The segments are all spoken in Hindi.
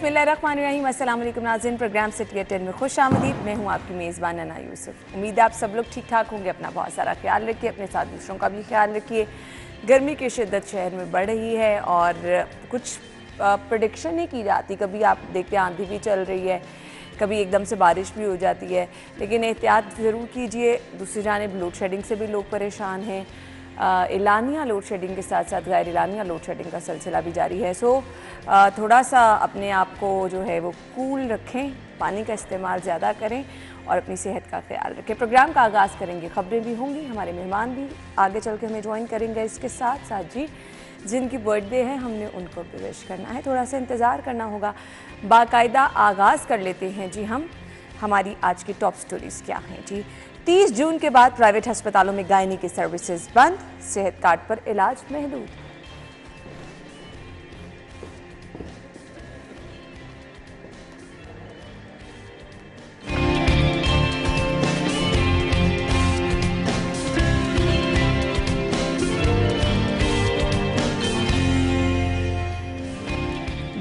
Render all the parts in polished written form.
बिस्मिल्लाहिर्रहमानिर्रहीम। अस्सलाम वालेकुम नाज़रीन, प्रोग्राम सिटी एट 10 में खुश आमदीद। मैं हूँ आपकी मेज़बान अना यूसुफ। उम्मीद है आप सब लोग ठीक ठाक होंगे। अपना बहुत सारा ख्याल रखिए, अपने साथ दूसरों का भी ख्याल रखिए। गर्मी की शिद्दत शहर में बढ़ रही है और कुछ प्रेडिक्शन नहीं की जाती। कभी आप देखते हैं आंधी भी चल रही है, कभी एकदम से बारिश भी हो जाती है, लेकिन एहतियात ज़रूर कीजिए। दूसरी जानिब लोड शेडिंग से भी लोग परेशान हैं। एलानिया लोड शेडिंग के साथ साथ गैर एलानिया लोड शेडिंग का सिलसिला भी जारी है। सो थोड़ा सा अपने आप को जो है वो कूल रखें, पानी का इस्तेमाल ज़्यादा करें और अपनी सेहत का ख्याल रखें। प्रोग्राम का आगाज़ करेंगे, ख़बरें भी होंगी, हमारे मेहमान भी आगे चल के हमें ज्वाइन करेंगे। इसके साथ साथ जी जिनकी बर्थडे है हमने उनको भी विश करना है, थोड़ा सा इंतज़ार करना होगा। बाकायदा आगाज़ कर लेते हैं जी हम। हमारी आज की टॉप स्टोरीज़ क्या हैं जी। 30 जून के बाद प्राइवेट अस्पतालों में गायनी की सर्विसेज बंद, सेहत कार्ड पर इलाज महदूद।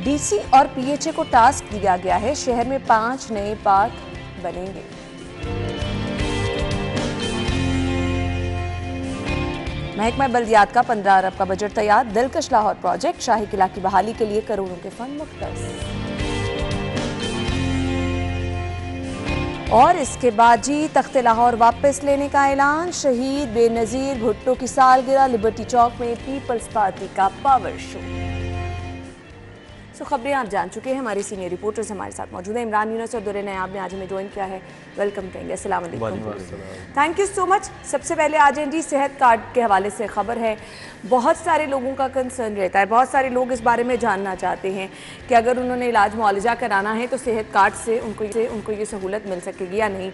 डीसी और पीएचए को टास्क दिया गया है, शहर में 5 नए पार्क बनेंगे। महकमा बल्दियात का 15 अरब का बजट तैयार, दिलकश लाहौर प्रोजेक्ट, शाही किला की बहाली के लिए करोड़ों के फंड मुख्तस। और इसके बाद जी तख्ते लाहौर वापस लेने का ऐलान, शहीद बेनज़ीर भुट्टो की सालगिरह, लिबर्टी चौक में पीपल्स पार्टी का पावर शो। खबरें आप जान चुके हैं, हमारे सीनियर रिपोर्टर्स हमारे साथ मौजूद हैं। इमरान यूनुस और दुर्रे नयाब ने आज हमें ज्वाइन किया है, वेलकम कहेंगे। अस्सलाम वालेकुम, थैंक यू सो मच। सबसे पहले आज जी सेहत कार्ड के हवाले से खबर है। बहुत सारे लोगों का कंसर्न रहता है, बहुत सारे लोग इस बारे में जानना चाहते हैं कि अगर उन्होंने इलाज मुआलजा कराना है तो सेहत कार्ड से उनको ये सहूलत मिल सकेगी या नहीं।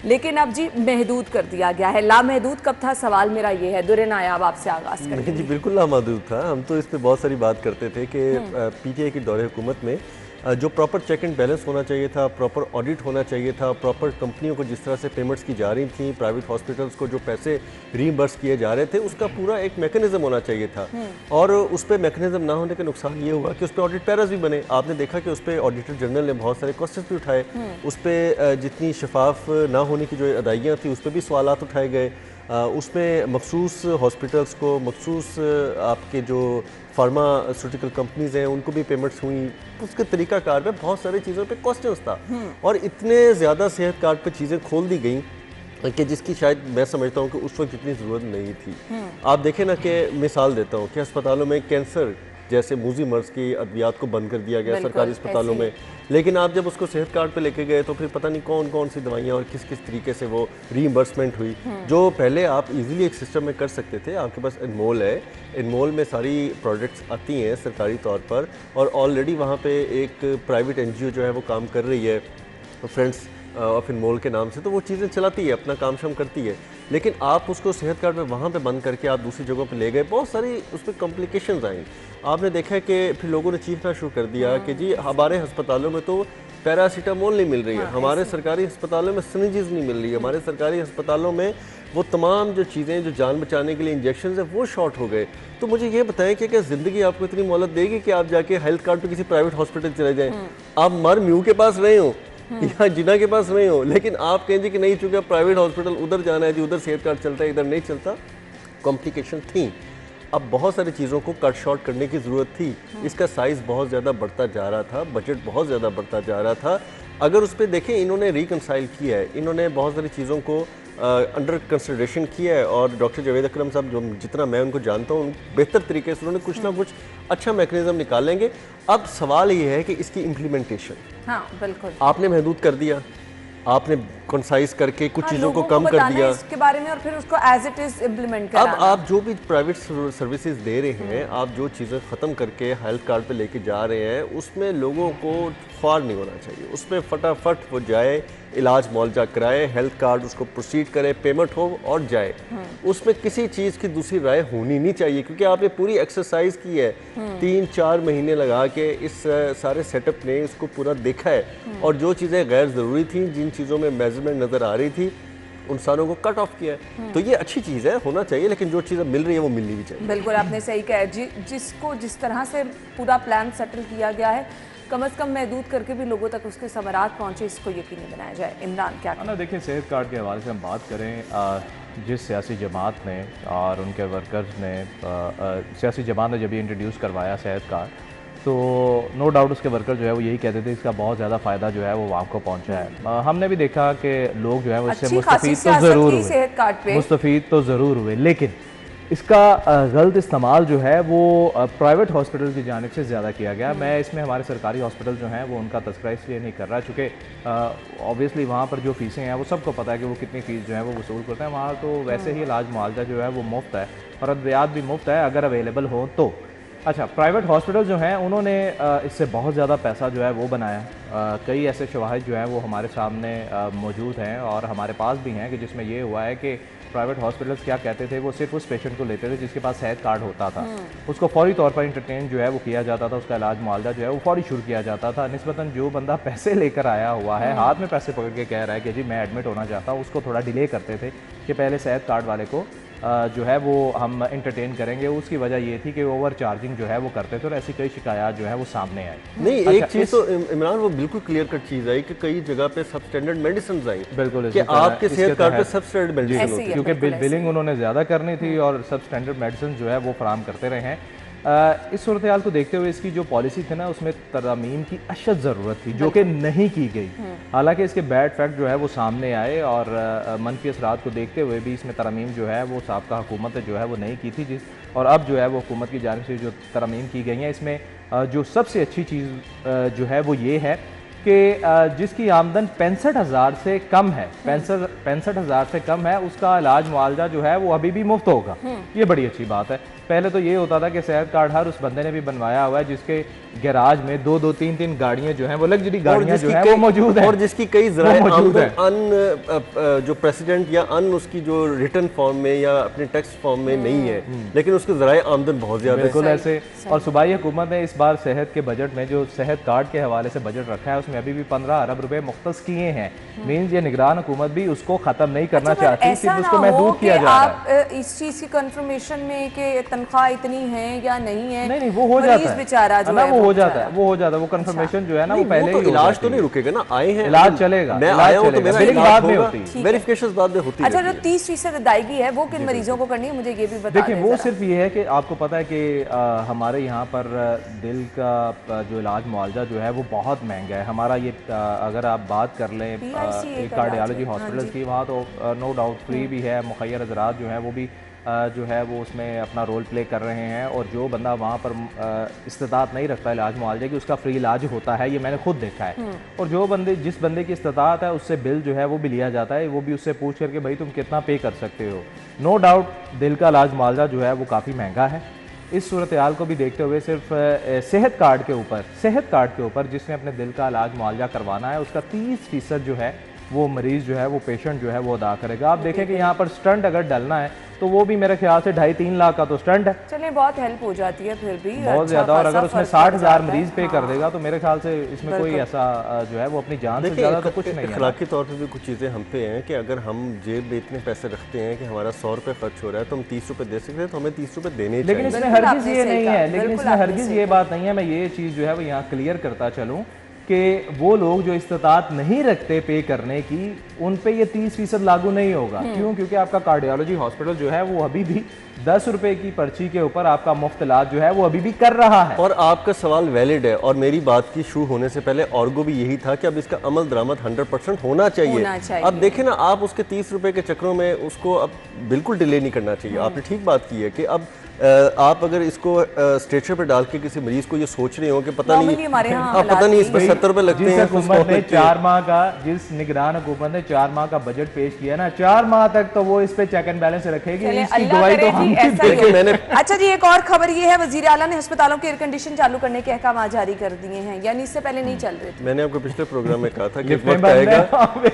लेकिन अब जी महदूद कर दिया गया है। लामहदूद कब था, सवाल मेरा ये है। दुर्रे नायाब आपसे आगाज़ करें। नहीं जी, बिल्कुल लामहदूद था। हम तो इस पर बहुत सारी बात करते थे कि पीटीआई की दौरे हुकूमत में जो प्रॉपर चेक एंड बैलेंस होना चाहिए था, प्रॉपर ऑडिट होना चाहिए था, प्रॉपर कंपनियों को जिस तरह से पेमेंट्स की जा रही थी, प्राइवेट हॉस्पिटल्स को जो पैसे रीइंबर्स किए जा रहे थे, उसका पूरा एक मैकेनिज्म होना चाहिए था। और उस पर मैकेनिज्म ना होने का नुकसान ये हुआ कि उस पर ऑडिट पैरास भी बने। आपने देखा कि उस पर ऑडिटर जनरल ने बहुत सारे क्वेश्चन भी उठाए, उस पर जितनी शफाफ ना होने की जो अदाइयाँ थी उस पर भी सवालात उठाए गए। उसमें मखसूस हॉस्पिटल्स को, मखसूस आपके जो फार्मास्यूटिकल कंपनीज हैं उनको भी पेमेंट्स हुई। उसके तरीकाकार पे बहुत सारी चीज़ों पे क्वेश्चंस था और इतने ज़्यादा सेहत कार्ड पे चीज़ें खोल दी गई कि जिसकी शायद मैं समझता हूँ कि उस वक्त इतनी ज़रूरत नहीं थी। आप देखें ना कि मिसाल देता हूँ कि अस्पतालों में कैंसर जैसे मूजी मर्ज की अद्वियात को बंद कर दिया गया सरकारी अस्पतालों में, लेकिन आप जब उसको सेहत कार्ड पे लेके गए तो फिर पता नहीं कौन कौन सी दवाइयाँ और किस किस तरीके से वो रीइंबर्समेंट हुई। जो पहले आप इजीली एक सिस्टम में कर सकते थे। आपके पास इनमोल है, इनमोल में सारी प्रोडक्ट्स आती हैं सरकारी तौर पर और ऑलरेडी वहाँ पे एक प्राइवेट एनजीओ जो है वो काम कर रही है, फ्रेंड्स ऑफ इनमोल के नाम से, तो वो चीज़ें चलाती है, अपना काम शाम करती है। लेकिन आप उसको सेहत कार्ड में वहाँ पे बंद करके आप दूसरी जगहों पे ले गए, बहुत सारी उसमें कॉम्प्लिकेशंस आई। आपने देखा है कि फिर लोगों ने चीखना शुरू कर दिया कि जी हमारे अस्पतालों में तो पैरासीटामोल नहीं मिल रही है, हमारे सरकारी अस्पतालों में सिरिंजेस नहीं मिल रही है, हमारे सरकारी अस्पतालों में वो तमाम जो चीज़ें जो जान बचाने के लिए इंजेक्शन है वो शॉर्ट हो गए। तो मुझे ये बताएं कि क्या ज़िंदगी आपको इतनी मोहलत देगी कि आप जाके हेल्थ कार्ड पे किसी प्राइवेट हॉस्पिटल चले जाएं? आप मर म्यू के पास रहे हो या जिना के पास रहे हो, लेकिन आप कहें जी कि नहीं, चूँकि प्राइवेट हॉस्पिटल उधर जाना है जी, उधर सेहत कार्ड चलता है, इधर नहीं चलता। कॉम्प्लिकेशन थी। अब बहुत सारी चीज़ों को कट शॉर्ट करने की ज़रूरत थी। इसका साइज़ बहुत ज़्यादा बढ़ता जा रहा था, बजट बहुत ज़्यादा बढ़ता जा रहा था। अगर उस पर देखें, इन्होंने रिकनसाइल किया है, इन्होंने बहुत सारी चीज़ों को अंडर कंसिडरेशन किया है और डॉक्टर जावेद अकरम साहब, जो जितना मैं उनको जानता हूँ, बेहतर तरीके से उन्होंने कुछ ना कुछ अच्छा मैकेनिज्म निकालेंगे। अब सवाल ये है कि इसकी इम्प्लीमेंटेशन। हाँ बिल्कुल, आपने महदूद कर दिया, आपने कंसाइज करके कुछ चीज़ों को कम कर दिया इसके बारे में और फिर उसको एज इट इज इम्प्लीमेंट कराना। अब आप जो भी प्राइवेट सर्विसेज दे रहे हैं, आप जो चीज़ें ख़त्म करके हेल्थ कार्ड पे लेके जा रहे हैं, उसमें लोगों को ख्वार नहीं होना चाहिए। उसमें फटाफट वो जाए, इलाज मुआवजा कराए, हेल्थ कार्ड उसको प्रोसीड करे, पेमेंट हो और जाए। उसमें किसी चीज़ की दूसरी राय होनी नहीं चाहिए, क्योंकि आपने पूरी एक्सरसाइज की है, 3-4 महीने लगा के इस सारे सेटअप ने इसको पूरा देखा है और जो चीज़ें गैर ज़रूरी थी, जिन चीज़ों में मेजरमेंट नज़र आ रही थी, उन सारों को कट ऑफ किया है। तो ये अच्छी चीज़ है, होना चाहिए, लेकिन जो चीज़ मिल रही है वो मिलनी भी चाहिए। बिल्कुल आपने सही कहा। जिसको जिस तरह से पूरा प्लान सेटल किया गया है, कम अज़ कम महदूद करके भी लोगों तक उसके समरात पहुँचे, इसको यकीनी बनाया जाए। इमरान क्या ना देखिए, सेहत कार्ड के हवाले से हम बात करें, जिस सियासी जमात ने और उनके वर्कर्स ने सियासी जमात ने जब ये इंट्रोड्यूस करवाया सेहत कार्ड, तो नो डाउट उसके वर्कर जो है वो यही कहते थे इसका बहुत ज़्यादा फ़ायदा जो है वो आवाम को पहुंचा है। हमने भी देखा कि लोग जो है वो इससे मुस्तफ़ीद तो ज़रूर हुए, लेकिन इसका गलत इस्तेमाल जो है वो प्राइवेट हॉस्पिटल की जानिब से ज़्यादा किया गया। मैं इसमें हमारे सरकारी हॉस्पिटल जो हैं वो उनका तस्करा इसलिए नहीं कर रहा, चूँकि ऑब्वियसली वहाँ पर जो फ़ीसें हैं वो सबको पता है कि वो कितनी फ़ीस जो है वो वसूल करते हैं। वहाँ तो वैसे ही इलाज मुआवजा जो है वो मुफ्त है और अद्वियात भी मुफ्त है अगर अवेलेबल हो तो। अच्छा, प्राइवेट हॉस्पिटल जो हैं उन्होंने इससे बहुत ज़्यादा पैसा जो है वो बनाया। कई ऐसे शवाहिद जो हैं वो हमारे सामने मौजूद हैं और हमारे पास भी हैं कि जिसमें ये हुआ है कि प्राइवेट हॉस्पिटल्स क्या कहते थे, वो सिर्फ उस पेशेंट को लेते थे जिसके पास सेहत कार्ड होता था, उसको फौरी तौर पर इंटरटेन जो है वो किया जाता था, उसका इलाज मुआवजा जो है वो फौरी शुरू किया जाता था। निस्बतन जो बंदा पैसे लेकर आया हुआ है, हाथ में पैसे पकड़ के कह रहा है कि जी मैं एडमिट होना चाहता हूँ, उसको थोड़ा डिले करते थे कि पहले सेहत कार्ड वाले को जो है वो हम इंटरटेन करेंगे। उसकी वजह ये थी कि ओवर चार्जिंग जो है वो करते थे और ऐसी कई शिकायत जो है वो सामने आई। नहीं, एक चीज़ तो इमरान वो बिल्कुल क्लियर कट चीज़ आई कि कई जगह पे सब स्टैंडर्ड मेडिसिन आई, बिल्कुल कि आपके सेहत कार्ड पे सब स्टैंडर्ड मेडिसिन होती है, क्योंकि बिलिंग उन्होंने ज़्यादा करनी थी और सब स्टैंडर्ड मेडिसिन जो है वो फराम करते रहे हैं। इस सूरत हाल को देखते हुए इसकी जो पॉलिसी थी ना उसमें तरमीम की अशद ज़रूरत थी जो कि नहीं की गई। हालांकि इसके बैड फैक्ट जो है वो सामने आए और मनफी असरात को देखते हुए भी इसमें तरमीम जो है वो साबका हुकूमत जो है वो नहीं की थी, और अब जो है वो हुकूमत की जानिब से जो तरमीम की गई हैं इसमें जो सबसे अच्छी चीज़ जो है वो ये है कि जिसकी आमदन 65,000 से कम है, 65,000 से कम है, उसका इलाज मुआवजा जो है वो अभी भी मुफ्त होगा। ये बड़ी अच्छी बात है। पहले तो ये होता था कि सेहत कार्ड हर उस बंदे ने भी बनवाया हुआ है जिसके गैराज में 2-2 3-3 गाड़ियां जो हैं वो लग्जरी गाड़ियां जो हैं वो मौजूद हैं और जिसकी कई ज़राए आमदन जो प्रेसिडेंट या उसकी जो रिटर्न फॉर्म में या अपने टैक्स फॉर्म में नहीं है, लेकिन उसके ज़राए आमदन बहुत ज़्यादा है। बिल्कुल ऐसे। और सूबाई हुकूमत ने इस बार सेहत के बजट में जो सेहत कार्ड के हवाले से बजट रखा है उसमें अभी भी 15 अरब रुपए मुख्तस किए हैं। मीन्स ये निगरान हुकूमत भी उसको ख़त्म नहीं करना चाहती, सिर्फ उसको महदूद किया जा रहा है। इस चीज़ की कंफर्मेशन में कि तनख्वाह इतनी है या नहीं है, नहीं वो हो जाता है बेचारा जो है वो हो जाता है, वो कंफर्मेशन जो है ना वो पहले ही इलाज तो नहीं रुकेगा ना, आए हैं इलाज चलेगा, मैं आया हूं तो मेरा इलाज बाद में होती, वेरिफिकेशन बाद में होती है। अच्छा, जो 30% अदायगी है वो किन मरीजों को करनी है, मुझे ये भी बता दें। देखिए, वो सिर्फ ये है कि आपको पता है कि हमारे यहाँ पर दिल का जो इलाज मुआवजा जो है वो बहुत महंगा है। हमारा ये अगर आप बात कर लें कार्डियोलॉजी हॉस्पिटल की, वहाँ तो नो डाउट फ्री भी है, मुखैर हज़रात जो है वो भी जो है वो उसमें अपना रोल प्ले कर रहे हैं, और जो बंदा वहाँ पर इस्तिताअत नहीं रखता इलाज मुआवजे की उसका फ्री इलाज होता है, ये मैंने खुद देखा है। और जो जिस बंदे की इस्तिताअत है उससे बिल जो है वो भी लिया जाता है, वो भी उससे पूछ करके भाई तुम कितना पे कर सकते हो। नो डाउट दिल का इलाज मुआवजा जो है वो काफ़ी महंगा है। इस सूरत हाल को भी देखते हुए सिर्फ सेहत कार्ड के ऊपर जिसने अपने दिल का इलाज मुआवजा करवाना है उसका 30% जो है वो मरीज़ जो है वो पेशेंट जो है वो अदा करेगा। आप देखें कि यहाँ पर स्टंट अगर डलना है तो वो भी मेरे ख्याल से 2.5-3 लाख का तो स्टंट है। चलिए, बहुत हेल्प हो जाती है फिर भी बहुत ज़्यादा। और अगर उसमें 60,000 मरीज पे कर देगा तो मेरे ख्याल से इसमें कोई ऐसा जो है वो अपनी जान से ज़्यादा तो कुछ नहीं है। अखलाकी तौर पे भी कुछ चीज़ें हम पे हैं कि अगर हम जेब में इतने पैसे रखते हैं कि हमारा 100 रुपये खर्च हो रहा है तो हम 30 रुपये दे सकते हैं, तो हमें 30 रुपये देने चाहिए। लेकिन इसमें हरगिज़ ये नहीं है, लेकिन इसमें हरगिज़ ये बात नहीं है। मैं ये चीज़ जो है वो यहाँ क्लियर करता चलूँ कि वो लोग जो इस्तिताअत नहीं रखते पे करने की, उन पे ये 30% लागू नहीं होगा। क्यों? क्योंकि आपका कार्डियोलॉजी हॉस्पिटल जो है वो अभी भी 10 रुपए की पर्ची के ऊपर आपका मुफ्त इलाज जो है वो अभी भी कर रहा है। और आपका सवाल वैलिड है, और मेरी बात की शुरू होने से पहले ऑर्गो भी यही था कि अब इसका अमल दरामद 100% होना चाहिए। अब देखें ना, आप उसके 30 रुपए के चक्रों में उसको अब बिल्कुल डिले नहीं करना चाहिए। आपने ठीक बात की है कि अब आप अगर इसको स्ट्रेचर पे डाल के किसी मरीज को ये सोच रहे हो कि पता नहीं इस पर 70 रुपए लगते हैं, हुकूमत ने 4 माह का, जिस निगरान हुकूमत ने 4 माह का बजट पेश किया ना, 4 माह तक तो वो इस पे चेक एंड बैलेंस रखेगी, इसकी गवाही तो हम मैंने। अच्छा जी, एक और खबर ये है, वजीर आला ने अस्पतालों के एयर कंडीशन चालू करने के अहकाम जारी कर दिए हैं, यानी इससे पहले नहीं चल रहे थे। मैंने आपको पिछले प्रोग्राम में कहा था कि वक्त आएगा,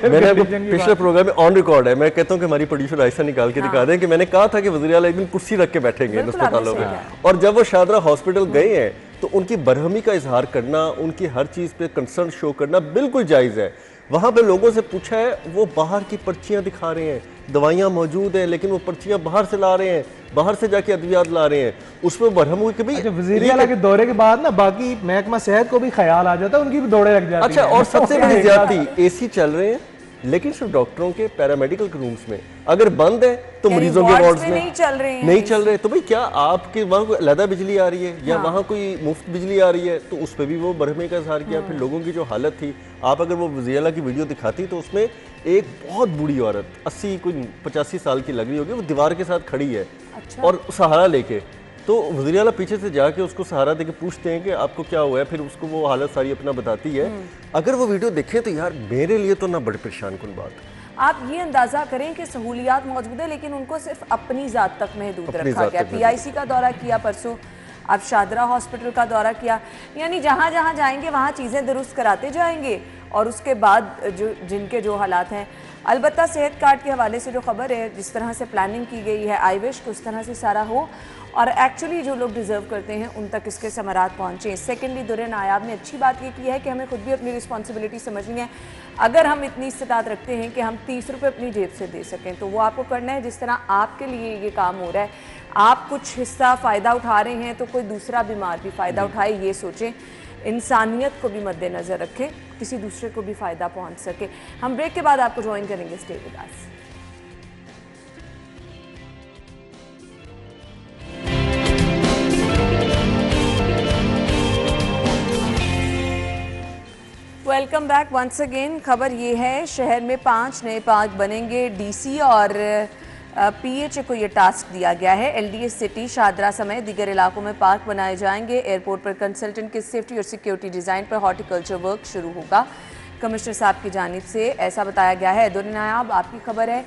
मैंने आपको पिछले प्रोग्राम में ऑन रिकॉर्ड है, मैं कहता हूँ कि हमारी प्रोड्यूसर आयशा निकाल के दिखा दें कि मैंने कहा था कि वजीर आला एक दिन कुर्सी रख के बैठेंगे अस्पतालों में, और जब वो शादरा हॉस्पिटल गए हैं तो उनकी बरहमी का इजहार करना, उनकी हर चीज़ पे कंसर्न शो करना बिल्कुल जायज़ है। वहाँ पे लोगों से पूछा है, वो बाहर की पर्चियाँ दिखा रहे हैं, दवाइयाँ मौजूद हैं, लेकिन वो पर्चियाँ बाहर से ला रहे हैं, बाहर से जाके अद्वियात ला रहे हैं। उसमें बरहम हुई कि भाई अच्छा, वज़ीर आला के दौरे के बाद ना बाकी महकमा सेहत को भी ख्याल आ जाता है, उनकी भी दौड़े लग जाती अच्छा, हैं। और सबसे बड़ी ज्यादती, एसी चल रहे हैं लेकिन सिर्फ डॉक्टरों के पैरामेडिकल रूम्स में, अगर बंद है तो यानी मरीजों के वार्ड्स वार्ड्स में में नहीं चल रहे हैं नहीं चल रहे। तो भाई क्या आपके वहाँ कोई अलग बिजली आ रही है या वहाँ कोई मुफ्त बिजली आ रही है? तो उस पर भी वो बरहमे का इजहार किया। फिर लोगों की जो हालत थी, आप अगर वो वज़ीर आला की वीडियो दिखाती तो उसमें एक बहुत बूढ़ी औरत 80 कोई 85 साल की लग रही होगी, वो दीवार के साथ खड़ी है और सहारा लेके, तो वज़ीर आला पीछे से जाके उसको सहारा देके पूछते हैं कि आपको क्या हुआ है, फिर उसको वो हालत सारी अपना बताती है। अगर वो वीडियो देखें तो यार मेरे लिए तो ना बड़ी परेशान कुन बात। आप ये अंदाजा करें कि सहूलियात मौजूद है लेकिन उनको सिर्फ अपनी ज़ात तक महदूद अपनी रखा ज़ात गया। तक पीआईसी का दौरा किया परसों, आप शादरा हॉस्पिटल का दौरा किया, यानी जहाँ जहाँ जाएंगे वहाँ चीज़ें दुरुस्त कराते जाएंगे और उसके बाद जो जिनके जो हालात हैं। अलबत्ता सेहत कार्ड के हवाले से जो खबर है, जिस तरह से प्लानिंग की गई है, आई विश कि उस तरह से सारा हो और एक्चुअली जो लोग डिज़र्व करते हैं उन तक इसके समरात पहुँचें। सेकेंडली, दुर्रे नायाब ने अच्छी बात ये की है कि हमें खुद भी अपनी रिस्पॉन्सिबिलिटी समझनी है। अगर हम इतनी इस्तात रखते हैं कि हम 30 रुपये अपनी जेब से दे सकें तो वो आपको करना है। जिस तरह आपके लिए ये काम हो रहा है, आप कुछ हिस्सा फ़ायदा उठा रहे हैं तो कोई दूसरा बीमार भी फ़ायदा उठाए, ये सोचें। इंसानियत को भी मद्देनज़र रखें, किसी दूसरे को भी फ़ायदा पहुंच सके। हम ब्रेक के बाद आपको ज्वाइन करेंगे, stay with us. Welcome back once again. खबर ये है, शहर में 5 नए पार्क बनेंगे। डीसी और पीएचए को ये टास्क दिया गया है। एलडीए सिटी, शादरा समेत दीगर इलाकों में पार्क बनाए जाएंगे। एयरपोर्ट पर कंसल्टेंट की सेफ्टी और सिक्योरिटी डिज़ाइन पर हॉर्टिकल्चर वर्क शुरू होगा, कमिश्नर साहब की जानिब से ऐसा बताया गया है। दुर्रे नायाब, आपकी खबर है,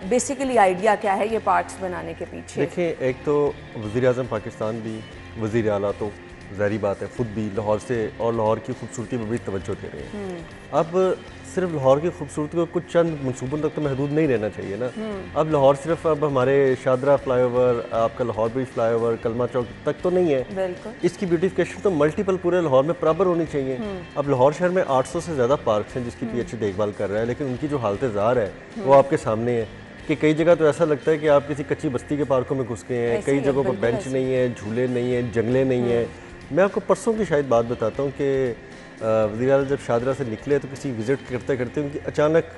बेसिकली आइडिया क्या है ये पार्क्स बनाने के पीछे? देखिए, एक तो वज़ीर आज़म पाकिस्तान भी, वज़ीर आला तो ज़ाहिर बात है खुद भी लाहौर से और लाहौर की खूबसूरती पर भी तवज्जो दे रहे हैं। अब सिर्फ लाहौर की खूबसूरती को कुछ चंद मनसूबों तक तो महदूद नहीं रहना चाहिए ना। अब लाहौर सिर्फ अब हमारे शादरा फ्लाईओवर, आपका लाहौर ब्रिज फ्लाईओवर, कलमा चौक तक तो नहीं है। बिल्कुल, इसकी ब्यूटिफिकेशन तो मल्टीपल पूरे लाहौर में बराबर होनी चाहिए। अब लाहौर शहर में 800 से ज़्यादा पार्क हैं जिसकी पीएचई देखभाल कर रहा है, लेकिन उनकी जो हालत ज़ार है वो आपके सामने है कि कई जगह तो ऐसा लगता है कि आप किसी कच्ची बस्ती के पार्कों में घुस गए हैं। कई जगहों पर बेंच नहीं है, झूले नहीं है, जंगले नहीं है। मैं आपको परसों की शायद बात बताता हूँ कि वज़ीर आला जब शादरा से निकले तो किसी विज़िट करते करते उनकी अचानक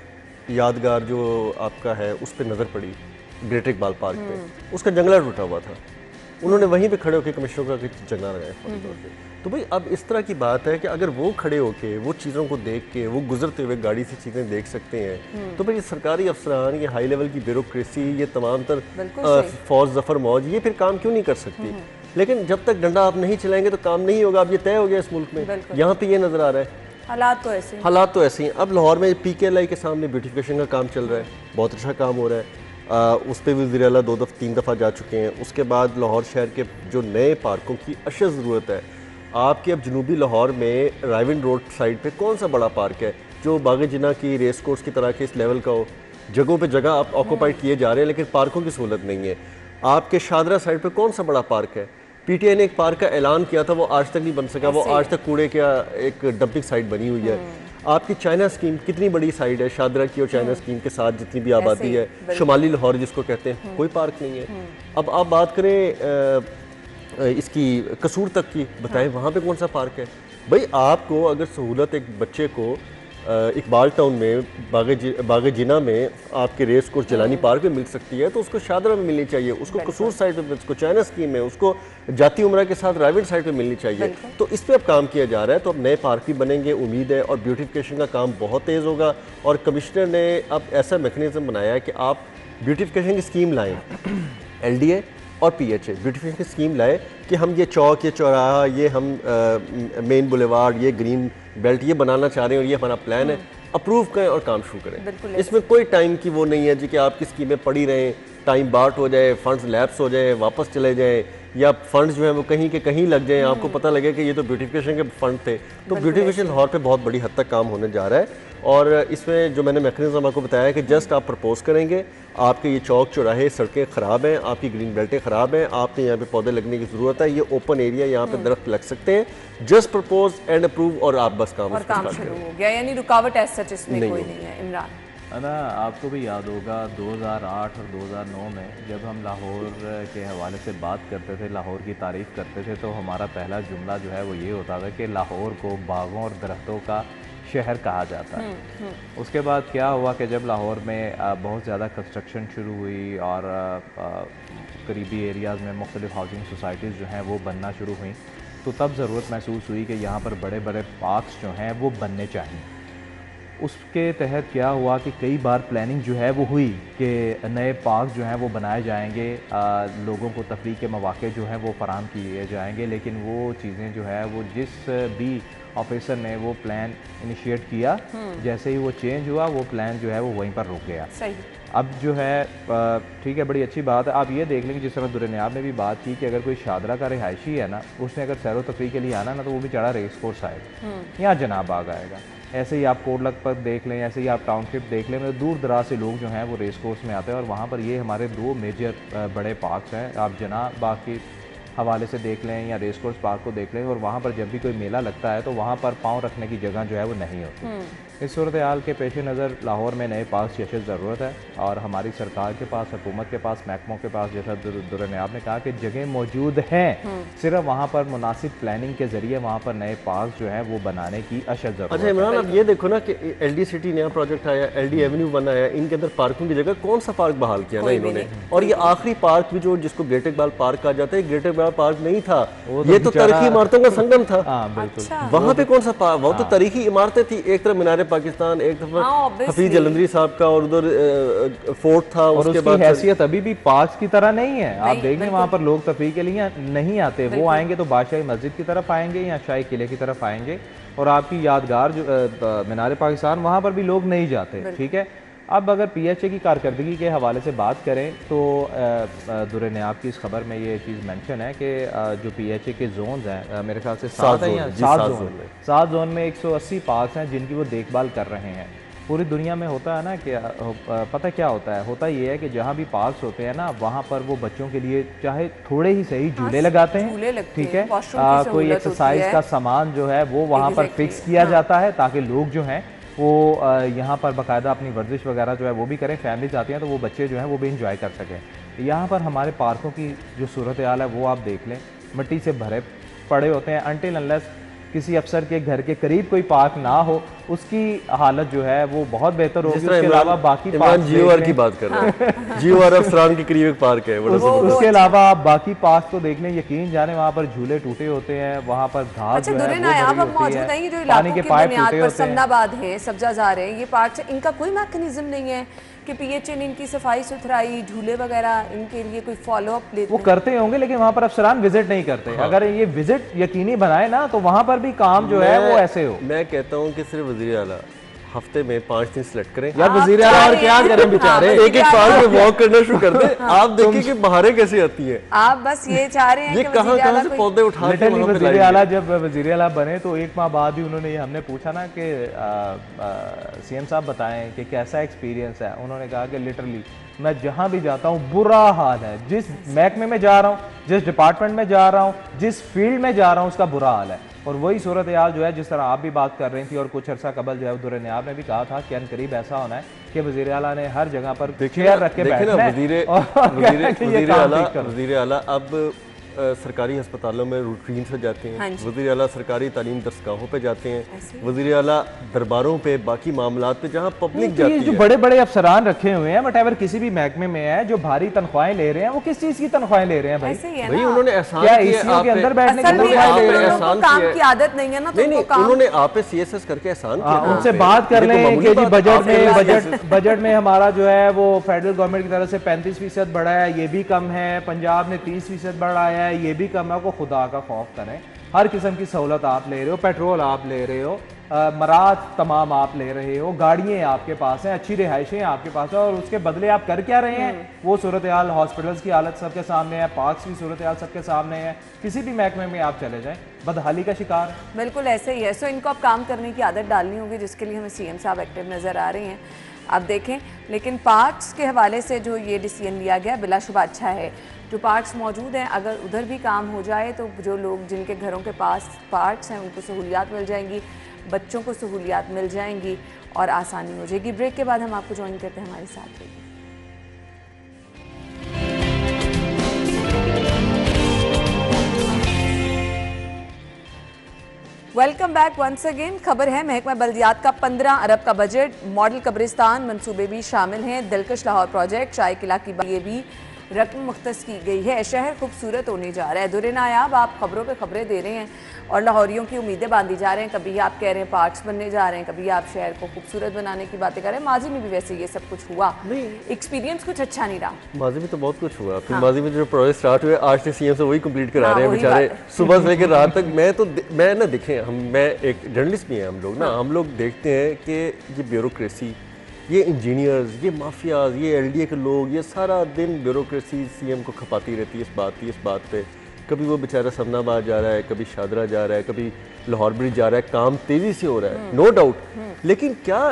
यादगार जो आपका है उस पर नज़र पड़ी, ग्रेट इकबाल पार्क पे उसका जंगला टूटा हुआ था। उन्होंने वहीं पे खड़े होकर कमिश्नर का जंगला लगाया फौरी तौर पे। तो भाई अब इस तरह की बात है कि अगर वो खड़े होके वो चीज़ों को देख के, वो गुजरते हुए गाड़ी से चीज़ें देख सकते हैं, तो भाई ये सरकारी अफसरान, ये हाई लेवल की ब्यूरोक्रेसी, ये तमाम तर फौज जफर मौज, ये फिर काम क्यों नहीं कर सकती? लेकिन जब तक डंडा आप नहीं चलाएंगे तो काम नहीं होगा। अब ये तय हो गया इस मुल्क में, यहाँ पे ये नजर आ रहा है। हालात तो ऐसे ही। अब लाहौर में PKLI के सामने ब्यूटिफिकेशन का काम चल रहा है, बहुत अच्छा काम हो रहा है। उस पर भी वज़ीर आला 2-3 दफ़ा जा चुके हैं। उसके बाद लाहौर शहर के जो नए पार्कों की अशद ज़रूरत है। आपके अब जनूबी लाहौर में राइविन रोड साइड पे कौन सा बड़ा पार्क है जो बाग़े जिन्ना की रेस कोर्स की तरह के इस लेवल का हो? जगहों पे जगह आप ऑक्यूपाइड किए जा रहे हैं लेकिन पार्कों की सहूलत नहीं है। आपके शादरा साइड पे कौन सा बड़ा पार्क है? PTI ने एक पार्क का ऐलान किया था, वो आज तक नहीं बन सका। वो आज तक कूड़े का एक डंपिंग साइट बनी हुई है। आपकी चाइना स्कीम कितनी बड़ी साइड है, शादरा की और चाइना स्कीम के साथ जितनी भी आबादी है, शुमाली लाहौर जिसको कहते हैं, कोई पार्क नहीं है। अब आप बात करें इसकी कसूर तक की, बताएं वहाँ पे कौन सा पार्क है? भाई आपको अगर सहूलत एक बच्चे को इकबाल टाउन में बागे जिना में आपके रेस कोर्स जलानी पार्क में मिल सकती है तो उसको शादरा में मिलनी चाहिए, उसको कसूर साइड पे, उसको चाइना स्कीम में, उसको जाती उमरा के साथ राइवेंट साइड पे मिलनी चाहिए। तो इस पे अब काम किया जा रहा है। तो अब नए पार्क भी बनेंगे, उम्मीद है, और ब्यूटिफिकेशन का काम बहुत तेज़ होगा। और कमिश्नर ने अब ऐसा मैकेनिज्म बनाया है कि आप ब्यूटिफिकेशन की स्कीम लाएँ, LDA और PHA ब्यूटिफिकेशन की स्कीम लाए कि हम ये चौक, ये चौराहा, ये हम मेन बुलेवार्ड, ये ग्रीन बेल्ट ये बनाना चाह रहे हैं और ये हमारा प्लान है, अप्रूव करें और काम शुरू करें। इसमें कोई टाइम की वो नहीं है जी कि आपकी स्कीमें पड़ी रहें, टाइम बाट हो जाए, फंड्स लैप्स हो जाए, वापस चले जाएँ, या फंड्स जो है वो कहीं के कहीं लग जाएँ, आपको पता लगे कि ये तो ब्यूटिफिकेशन के फंड थे। तो ब्यूटिफिकेशन लाहौर पे बहुत बड़ी हद तक काम होने जा रहा है और इसमें जो मैंने मैकेनिज्म आपको बताया कि जस्ट आप प्रपोज करेंगे, आपके ये चौक चौराहे सड़कें ख़राब हैं, आपकी ग्रीन बेल्टें ख़राब हैं, आपने यहाँ पे पौधे लगने की ज़रूरत है, ये ओपन एरिया, यहाँ पे दरख्त लग सकते हैं, जस्ट प्रपोज एंड अप्रूव और आप बस काम शुरू हो गया, यानी रुकावट ऐसा सच इसमें कोई नहीं है। इमरान, है ना, आपको भी याद होगा 2008 और 2009 में जब हम लाहौर के हवाले से बात करते थे, लाहौर की तारीफ़ करते थे, तो हमारा पहला जुमला जो है वो ये होता था कि लाहौर को बागों और दरख्तों का शहर कहा जाता है। उसके बाद क्या हुआ कि जब लाहौर में बहुत ज़्यादा कंस्ट्रक्शन शुरू हुई और करीबी एरियाज़ में मुख्तलिफ हाउसिंग सोसाइटीज़ जो हैं वो बनना शुरू हुई, तो तब ज़रूरत महसूस हुई कि यहाँ पर बड़े बड़े पार्क्स जो हैं वो बनने चाहिए। उसके तहत क्या हुआ कि कई बार प्लानिंग जो है वो हुई कि नए पार्क जो हैं वो बनाए जाएंगे, लोगों को तफरीह के मौक़े जो हैं वो फराहम किए जाएंगे, लेकिन वो चीज़ें जो है वो जिस भी ऑफिसर ने वो प्लान इनिशिएट किया, जैसे ही वो चेंज हुआ वो प्लान जो है वो वहीं पर रुक गया। सही। अब जो है ठीक है, बड़ी अच्छी बात है। आप ये देख लेंगे जिस तरह दुर्नियाब ने भी बात की कि अगर कोई शादरा का रिहायशी है ना, उसने अगर सैर व तफरीह के लिए आना ना, तो वो भी चढ़ा रेस कोर्स आएगा, यहाँ जनाब बाग आएगा। ऐसे ही आप कोटलक पर देख लें, ऐसे ही आप टाउनशिप देख लें, मतलब दूर दराज से लोग जो हैं वो रेस कोर्स में आते हैं, और वहाँ पर ये हमारे दो मेजर बड़े पार्क्स हैं। आप जनाब बाग के हवाले से देख लें या रेस कोर्स पार्क को देख लें, और वहाँ पर जब भी कोई मेला लगता है तो वहाँ पर पाँव रखने की जगह जो है वो नहीं होती। इस सूरत हाल के पेश नज़र लाहौर में नए पार्क की अशद ज़रूरत है, और हमारी सरकार के पास, हुकूमत के पास, महकमों के पास, जैसा दुर्नियाब ने कहा कि जगह मौजूद हैं, सिर्फ वहाँ पर मुनासिब प्लानिंग के ज़रिए वहाँ पर नए पार्क जो हैं वो बनाने की अशद ज़रूरत है। अच्छा इमरान, अब ये देखो ना कि LD सिटी नया प्रोजेक्ट आया, LD एवेन्यू बना है, इनके अंदर पार्किंग की जगह कौन सा पार्क बहाल किया ना इन्होंने, और ये आखिरी पार्क भी जो जिसको ग्रेट इकबाल पार्क कहा जाता है, ग्रेट इकबाल पार्क नहीं था, ये तो तारीखी इमारतों का संगम था। वहाँ पे कौन सा पार्क, वो तो तारीखी इमारतें थी, एक तरफ मीनार पाकिस्तान, एक हफीज जलंधरी साहब का, और उधर फोर्ट था, और उसकी हैसियत अभी भी पार्क की तरह नहीं है। आप देख लें वहाँ पर लोग तफरीह के लिए नहीं आते, वो आएंगे तो बादशाही मस्जिद की तरफ आएंगे या शाही किले की तरफ आएंगे, और आपकी यादगार जो मीनार पाकिस्तान, वहाँ पर भी लोग नहीं जाते। ठीक है, अब अगर PHA की कारकर्दगी के हवाले से बात करें तो दुर्नियाब की इस खबर में ये चीज़ मेंशन है कि जो PHA के जोन्स हैं, मेरे ख्याल से 7 जोन में 180 पार्क हैं जिनकी वो देखभाल कर रहे हैं। पूरी दुनिया में होता है ना कि पता क्या होता ये है कि जहाँ भी पार्क्स होते हैं ना, वहाँ पर वो बच्चों के लिए चाहे थोड़े ही सही झूले लगाते हैं, ठीक है, कोई एक्सरसाइज का सामान जो है वो वहाँ पर फिक्स किया जाता है, ताकि लोग जो हैं वो यहाँ पर बाकायदा अपनी वर्जिश वगैरह जो है वो भी करें। फैमिलीज आती हैं तो वो बच्चे जो हैं वो भी इंजॉय कर सकें। यहाँ पर हमारे पार्कों की जो सूरत हाल है वो आप देख लें, मिट्टी से भरे पड़े होते हैं। अनटिल अनलेस किसी अफसर के घर के करीब कोई पार्क ना हो, उसकी हालत जो है वो बहुत बेहतर होगी। उसके अलावा बाकी पार्क, GOR की बात कर रहे हैं, GOR अफसरान के करीब एक पार्क है, उसके अलावा आप बाकी पार्क को देख लें, यकीन जाने वहाँ पर झूले टूटे होते हैं, वहाँ पर घास जो है, पानी के पाइप टूटे होते हैं। समनाबाद है, सब्जाजार है, ये पार्क, इनका कोई मैकेनिज्म नहीं है कि PHA ने इनकी सफाई सुथराई, झूले वगैरह, इनके लिए कोई फॉलोअप लेते? वो करते होंगे, लेकिन वहाँ पर अफसरान विजिट नहीं करते। अगर ये विजिट यकीनी बनाए ना, तो वहाँ पर भी काम जो है वो ऐसे हो। मैं कहता हूँ कि सिर्फ वज़ीर आला हफ्ते में 5 दिन सेलेक्ट करें। यार वज़ीर आला और क्या करें बेचारे, एक पार्क में वॉक करना शुरू कर दे। आप देखिए कि बहारें कैसे आती हैं। आप बस ये चाह रहे हैं ये कहाँ से पौधे उठा के वज़ीर आला जब वज़ीर आला बने तो 1 माह बाद ही उन्होंने, हमने पूछा ना कि CM साहब बताएं कि कैसा एक्सपीरियंस है, उन्होंने कहा कि लिटरली मैं जहाँ भी जाता हूँ बुरा हाल है, जिस महकमे में जा रहा हूँ, जिस डिपार्टमेंट में जा रहा हूँ, जिस फील्ड में जा रहा हूँ, उसका बुरा हाल है। और वही सूरत हाल जो है जिस तरह आप भी बात कर रही थी, और कुछ अर्सा कबल जो है दुर्नियाब ने भी कहा था कि अनकरीब ऐसा होना है कि वज़ीर आला ने हर जगह पर चेयर रख के बैठना है। वज़ीर आला अब सरकारी अस्पतालों में रूटीन से जाते हैं, वज़ीर आला सरकारी तालीम दरसगाहों पे जाते हैं, वज़ीर आला दरबारों पे, बाकी मामलात पे जहाँ पब्लिक जाती है। जो बड़े बड़े अफसरान रखे हुए हैं वटेवर किसी भी महकमे में है, जो भारी तनख्वाहें ले रहे हैं, वो किस चीज की तनख्वाहें ले रहे हैं भाई? भाई उन्होंने एहसान क्या एसीओ के अंदर बैठने की तनख्वाहें ले रहे हैं? काम की आदत नहीं है ना, नहीं उन्होंने आप पे CSS करके एहसान किया। उनसे बात कर लें कि जी बजट में हमारा जो है वो फेडरल गवर्नमेंट की तरफ से 35% बढ़ा है, ये भी कम है, पंजाब ने 30% बढ़ाया है, ये भी कम है। को खुदा का खौफ करें, हर किस्म की सहूलत आप ले रहे हो, पेट्रोल आप ले रहे हो, मराज तमाम आप ले रहे हो, गाड़ियाँ आपके पास हैं, अच्छी रिहाइशें आपके पास है, और उसके बदले आप कर क्या रहे हैं? वो सूरत हाल, हॉस्पिटल्स की हालत सबके सामने है, पार्क्स की सूरत हाल सबके सामने है, किसी भी महकमे में आप चले जाएं बदहाली का शिकार है। बिल्कुल ऐसे ही है। सो इनको अब काम करने की आदत डालनी होगी, जिसके लिए हमें सीएम साहब एक्टिव नज़र आ रहे हैं। आप देखें, लेकिन पार्क्स के हवाले से जो ये डिसीजन लिया गया बिलाशुबा अच्छा है। जो पार्क्स मौजूद हैं, अगर उधर भी काम हो जाए तो जो लोग जिनके घरों के पास पार्क्स हैं उनको सहूलियात मिल जाएंगी, बच्चों को सहूलियात मिल जाएंगी और आसानी हो जाएगी। ब्रेक के बाद हम आपको ज्वाइन करते हैं, हमारे साथ रहिए। Welcome back once again. खबर है महकमा बल्दियात का 15 अरब का बजट, मॉडल कब्रिस्तान मंसूबे भी शामिल हैं, दिलकश लाहौर प्रोजेक्ट, चाय किला की ये भी रकम मुख्तस की गई है। शहर खूबसूरत होने जा रहा है। दुरे नायाब आप खबरों पे खबरें दे रहे हैं और लाहौरियों की उम्मीदें बांधी जा रहे हैं। कभी आप कह रहे हैं पार्क्स बनने जा रहे हैं, कभी आप शहर को खूबसूरत बनाने की बातें कर रहे हैं। माजी में भी वैसे ये सब कुछ हुआ, एक्सपीरियंस कुछ अच्छा नहीं रहा। माजी में तो बहुत कुछ हुआ, फिर माजी में जो प्रोजेक्ट स्टार्ट हुए आज से सीएम से वही कंप्लीट करा रहे हैं बेचारे, सुबह से लेकर रात तक। मैं ना देखें, मैं एक जर्नलिस्ट भी हैं हम लोग ना, हम लोग देखते हैं कि ये ब्यूरोक्रेसी, ये इंजीनियर्स, ये माफियाज, ये एलडीए के लोग, ये सारा दिन ब्यूरोक्रेसी सीएम को खपाती रहती है इस बात पे। कभी वो बेचारा समनाबाद जा रहा है, कभी शादरा जा रहा है, कभी लाहौर ब्रिज जा रहा है, काम तेज़ी से हो रहा है, नो डाउट। लेकिन क्या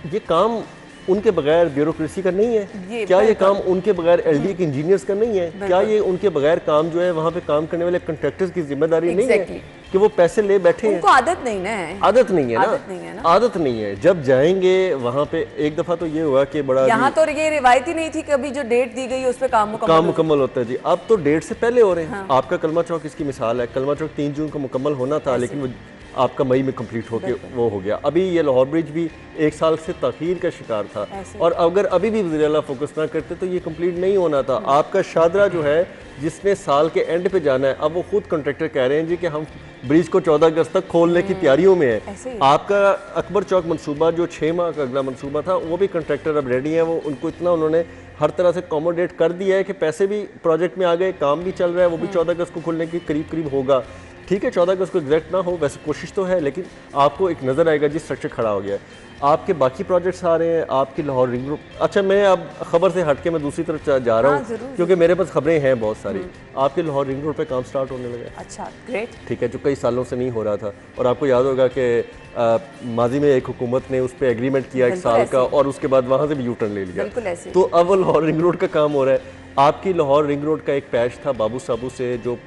ये काम उनके बगैर ब्यूरोक्रेसी का नहीं है? क्या ये काम उनके बगैर एलडीए के इंजीनियर्स का नहीं है? क्या ये उनके बगैर काम जो है वहाँ पे काम करने वाले कंट्रैक्टर्स की जिम्मेदारी नहीं है कि वो पैसे ले बैठे हैं? उनको आदत नहीं है ना, आदत नहीं है। जब जाएंगे वहाँ पे, एक दफा तो ये हुआ कि बड़ा, यहाँ तो ये रिवायत ही नहीं थी कि अभी जो डेट दी गई है उस पर काम मुकम्मल होता है जी। अब तो डेट से पहले हो रहे हैं। आपका कलमा चौक इसकी मिसाल है। कलमा चौक 3 जून को मुकम्मल होना था, लेकिन वो आपका मई में कंप्लीट होके वो हो गया। अभी ये लाहौर ब्रिज भी 1 साल से ताखीर का शिकार था, और अगर अभी भी वज़ीर आला फोकस ना करते तो ये कंप्लीट नहीं होना था। आपका शादरा जो है, जिसने साल के एंड पे जाना है, अब वो खुद कॉन्ट्रैक्टर कह रहे हैं जी कि हम ब्रिज को 14 अगस्त तक खोलने की तैयारियों में है। आपका अकबर चौक मंसूबा जो 6 माह का अगला मंसूबा था, वो भी कॉन्ट्रैक्टर अब रेडी है। वो उनको इतना उन्होंने हर तरह से अकोमोडेट कर दिया है कि पैसे भी प्रोजेक्ट में आ गए, काम भी चल रहा है, वो भी 14 अगस्त को खुलने के करीब होगा। ठीक है, 14 अगस्त को एग्जैक्ट ना हो, वैसे कोशिश तो है, लेकिन आपको एक नज़र आएगा जिस स्ट्रक्चर खड़ा हो गया है। आपके बाकी प्रोजेक्ट्स आ रहे हैं, आपकी लाहौर रिंग रोड। अच्छा, मैं अब खबर से हटके मैं दूसरी तरफ जा रहा हूँ, क्योंकि मेरे पास खबरें हैं बहुत सारी। आपके लाहौर रिंग रोड पे काम स्टार्ट होने लगा। अच्छा, ग्रेट। ठीक है, जो कई सालों से नहीं हो रहा था। और आपको याद होगा कि माजी में एक हुकूमत ने उस पर एग्रीमेंट किया 1 साल का, और उसके बाद वहाँ से भी यू टर्न ले लिया। तो अब वो लाहौर रिंग रोड का काम हो रहा है। आपकी लाहौर रिंग रोड का एक पैच था बाबू साबू से, जो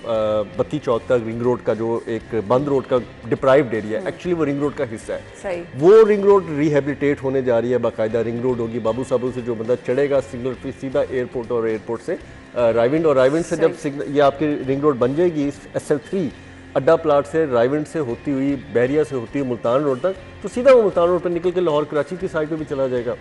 बत्ती चौक तक रिंग रोड का जो एक बंद रोड का डिप्राइव्ड एरिया है, एक्चुअली वो रिंग रोड का हिस्सा है। सही। वो रिंग रोड रिहेबिलिटेट होने जा रही है, बाकायदा रिंग रोड होगी। बाबू साबू से जो बंदा चढ़ेगा सिग्नल पे सीधा एयरपोर्ट, और एयरपोर्ट से रायविंड, और रायविंड से जब ये आपकी रिंग रोड बन जाएगी SL3 अड्डा प्लाट से, रायविंड से होती हुई, बहरिया से होती हुई मुल्तान रोड तक, तो सीधा वो मुल्तान रोड पर निकल के लाहौर कराची की साइड पर भी चला जाएगा।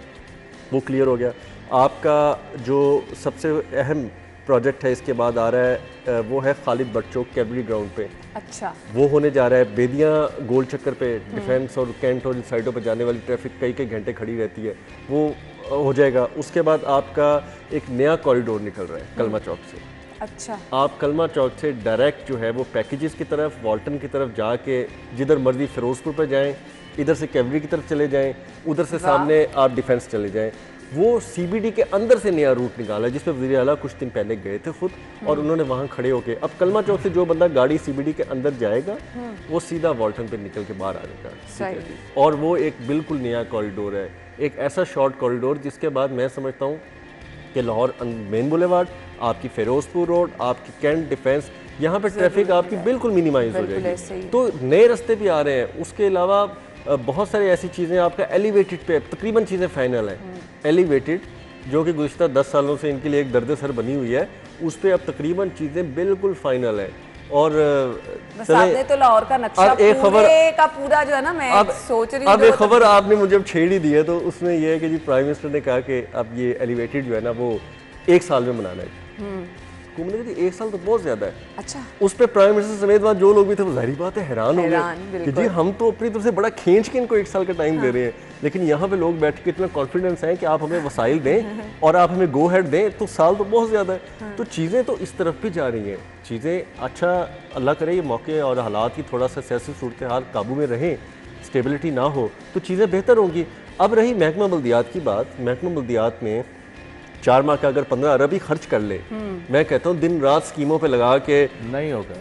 वो क्लियर हो गया। आपका जो सबसे अहम प्रोजेक्ट है इसके बाद आ रहा है, वो है खालिद भट्ट चौक कैवलरी ग्राउंड पे। अच्छा। वो होने जा रहा है। बेदियाँ गोल चक्कर पे डिफेंस और कैंट और इन साइडों पे जाने वाली ट्रैफिक कई घंटे खड़ी रहती है, वो हो जाएगा। उसके बाद आपका एक नया कॉरिडोर निकल रहा है कलमा चौक से। अच्छा। आप कलमा चौक से डायरेक्ट जो है वो पैकेजेस की तरफ, वॉल्टन की तरफ जाके जिधर मर्जी फिरोजपुर पर जाएँ, इधर से कैवलरी की तरफ चले जाएँ, उधर से सामने आप डिफेंस चले जाएँ। वो CBD के अंदर से नया रूट निकाला, जिस पे वज़ीर आला कुछ दिन पहले गए थे खुद, और उन्होंने वहाँ खड़े होके, अब कलमा चौक से जो बंदा गाड़ी CBD के अंदर जाएगा वो सीधा वॉल्टन पे निकल के बाहर आ जाएगा। और वो एक बिल्कुल नया कॉरिडोर है, एक ऐसा शॉर्ट कॉरिडोर जिसके बाद मैं समझता हूँ कि लाहौर मेन बुलेवार्ड, आपकी फिरोजपुर रोड, आपकी कैंट डिफेंस, यहाँ पे ट्रैफिक आपकी बिल्कुल मिनिमाइज हो जाएगी। तो नए रास्ते भी आ रहे हैं। उसके अलावा बहुत सारी ऐसी चीज़ें, आपका एलिवेटेड पे तकरीबन चीज़ें फाइनल हैं। एलिवेटेड जो कि गुज़िश्ता 10 सालों से इनके लिए एक दर्द सर बनी हुई है, उस पर अब तकरीबन चीज़ें बिल्कुल फाइनल है। और बस आपने तो लाहौर का नक्शा का पूरा जो है ना, मैं सोच रही हूँ। अब एक खबर आपने मुझे अब छेड़ ही दी है, तो उसमें यह है कि जी प्राइम मिनिस्टर ने कहा कि अब ये एलिवेटेड जो है ना वो 1 साल में बनाना है। हुकूमत ने कहा 1 साल तो बहुत ज्यादा है। अच्छा। उस पर प्राइम मिनिस्टर समेत बाद जो लोग भी थे वो जाहिर बात है हैरान हो गए कि जी हम तो अपनी तरफ से बड़ा खींच के इनको 1 साल का टाइम दे रहे हैं, लेकिन यहाँ पे लोग बैठ के इतना कॉन्फिडेंस है कि आप हमें वसाइल दें और आप हमें गो हेड दें, तो साल तो बहुत ज़्यादा है। तो चीज़ें तो इस तरफ भी जा रही हैं। चीज़ें, अच्छा अल्लाह करे ये मौके और हालात की थोड़ा सा सियासी सूरत हाल काबू में रहें, स्टेबिलिटी ना हो तो चीज़ें बेहतर होंगी। अब रही महकमा बल्दियात की बात, महकमा बल्दियात में 4 माह का अगर 15 अरब ही खर्च कर ले, मैं कहता हूँ दिन रात स्कीमों पे लगा के, नहीं होगा।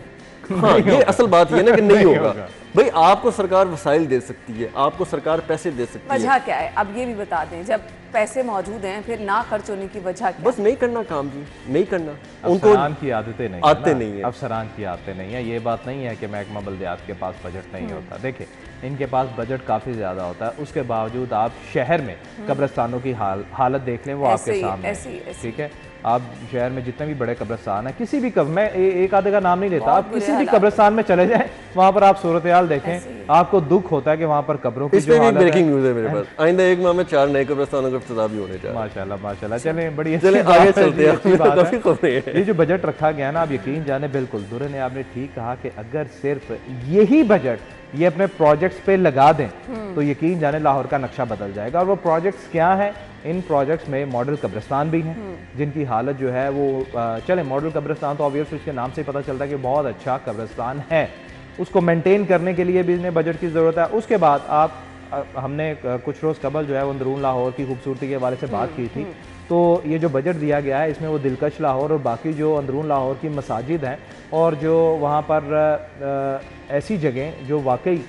हाँ ये असल बात ये ना कि नहीं होगा। भाई आपको सरकार वसाइल दे सकती है, आपको सरकार पैसे दे सकती है, वजह क्या है अब ये भी बता दें, जब पैसे मौजूद हैं फिर ना खर्च होने की वजह क्या? बस नहीं करना काम जी, नहीं करना। अफसरान की आदतें नहीं आते नहीं है, अफसरान की आदतें नहीं है। ये बात नहीं है कि महकमा बल्दियात के पास बजट नहीं होता। देखिए इनके पास बजट काफ़ी ज़्यादा होता है, उसके बावजूद आप शहर में कब्रिस्तानों की हालत देख लें, वो आपके सामने है। ठीक है, आप शहर में जितने भी बड़े कब्रिस्तान है, किसी भी मैं एक आधे का नाम नहीं लेता, आप किसी भी कब्रिस्तान में चले जाएं, वहाँ पर आप सूरत हाल देखें, आपको दुख होता है कि वहाँ पर कब्रों की जो हालत है। ब्रेकिंग न्यूज़ है मेरे पास, आइंदा 1 माह में 4 नए कब्रिस्तानों का इफ्तिताह भी होने जा रहा है। माशाल्लाह माशाल्लाह। चलें, बड़ी चलें आगे चलते हैं। ये जो बजट रखा गया ना, आप यकीन जाने, बिल्कुल दुरे ने आपने ठीक कहा कि अगर सिर्फ यही बजट ये अपने प्रोजेक्ट्स पे लगा दें तो यकीन जाने लाहौर का नक्शा बदल जाएगा। और वो प्रोजेक्ट्स क्या हैं? इन प्रोजेक्ट्स में मॉडल कब्रिस्तान भी हैं जिनकी हालत जो है वो चले, मॉडल कब्रिस्तान तो ऑब्वियसली उसके नाम से ही पता चलता है कि बहुत अच्छा कब्रिस्तान है, उसको मेंटेन करने के लिए भी इन्हें बजट की ज़रूरत है। उसके बाद हमने कुछ रोज़ कबल जो है वो अंदरून लाहौर की खूबसूरती के हवाले से बात की थी, तो ये जो बजट दिया गया है इसमें वो दिलकश लाहौर और बाकी जो अंदरून लाहौर की मसाजिद हैं और जो वहाँ पर ऐसी जगह जो वाकई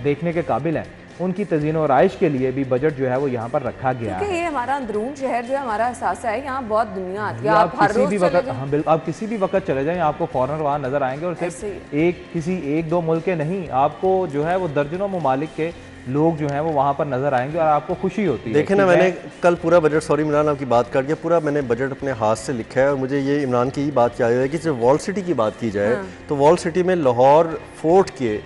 देखने के काबिल हैं, उनकी तज़ीन और आइश के लिए भी बजट जो है वो यहाँ पर रखा गया है। ये हमारा अंदरून शहर जो है हमारा एहसास है, यहाँ बहुत दुनिया आती है। आप किसी भी वक्त, हाँ बिल्कुल, आप किसी भी वक्त चले जाएं, आपको फॉरेनर वहाँ नजर आएंगे और सिर्फ किसी एक दो मुल्क के नहीं, आपको जो है वो दर्जनों ममालिक के लोग जो हैं वो वहाँ पर नजर आएंगे और आपको खुशी होती है। देखें ना, मैंने कल पूरा बजट, सॉरी इमरान आपकी बात काट के, पूरा मैंने बजट अपने हाथ से लिखा है और मुझे ये इमरान की ही बात याद है कि जब वॉल सिटी की बात की जाए तो वॉल सिटी में लाहौर फोर्ट के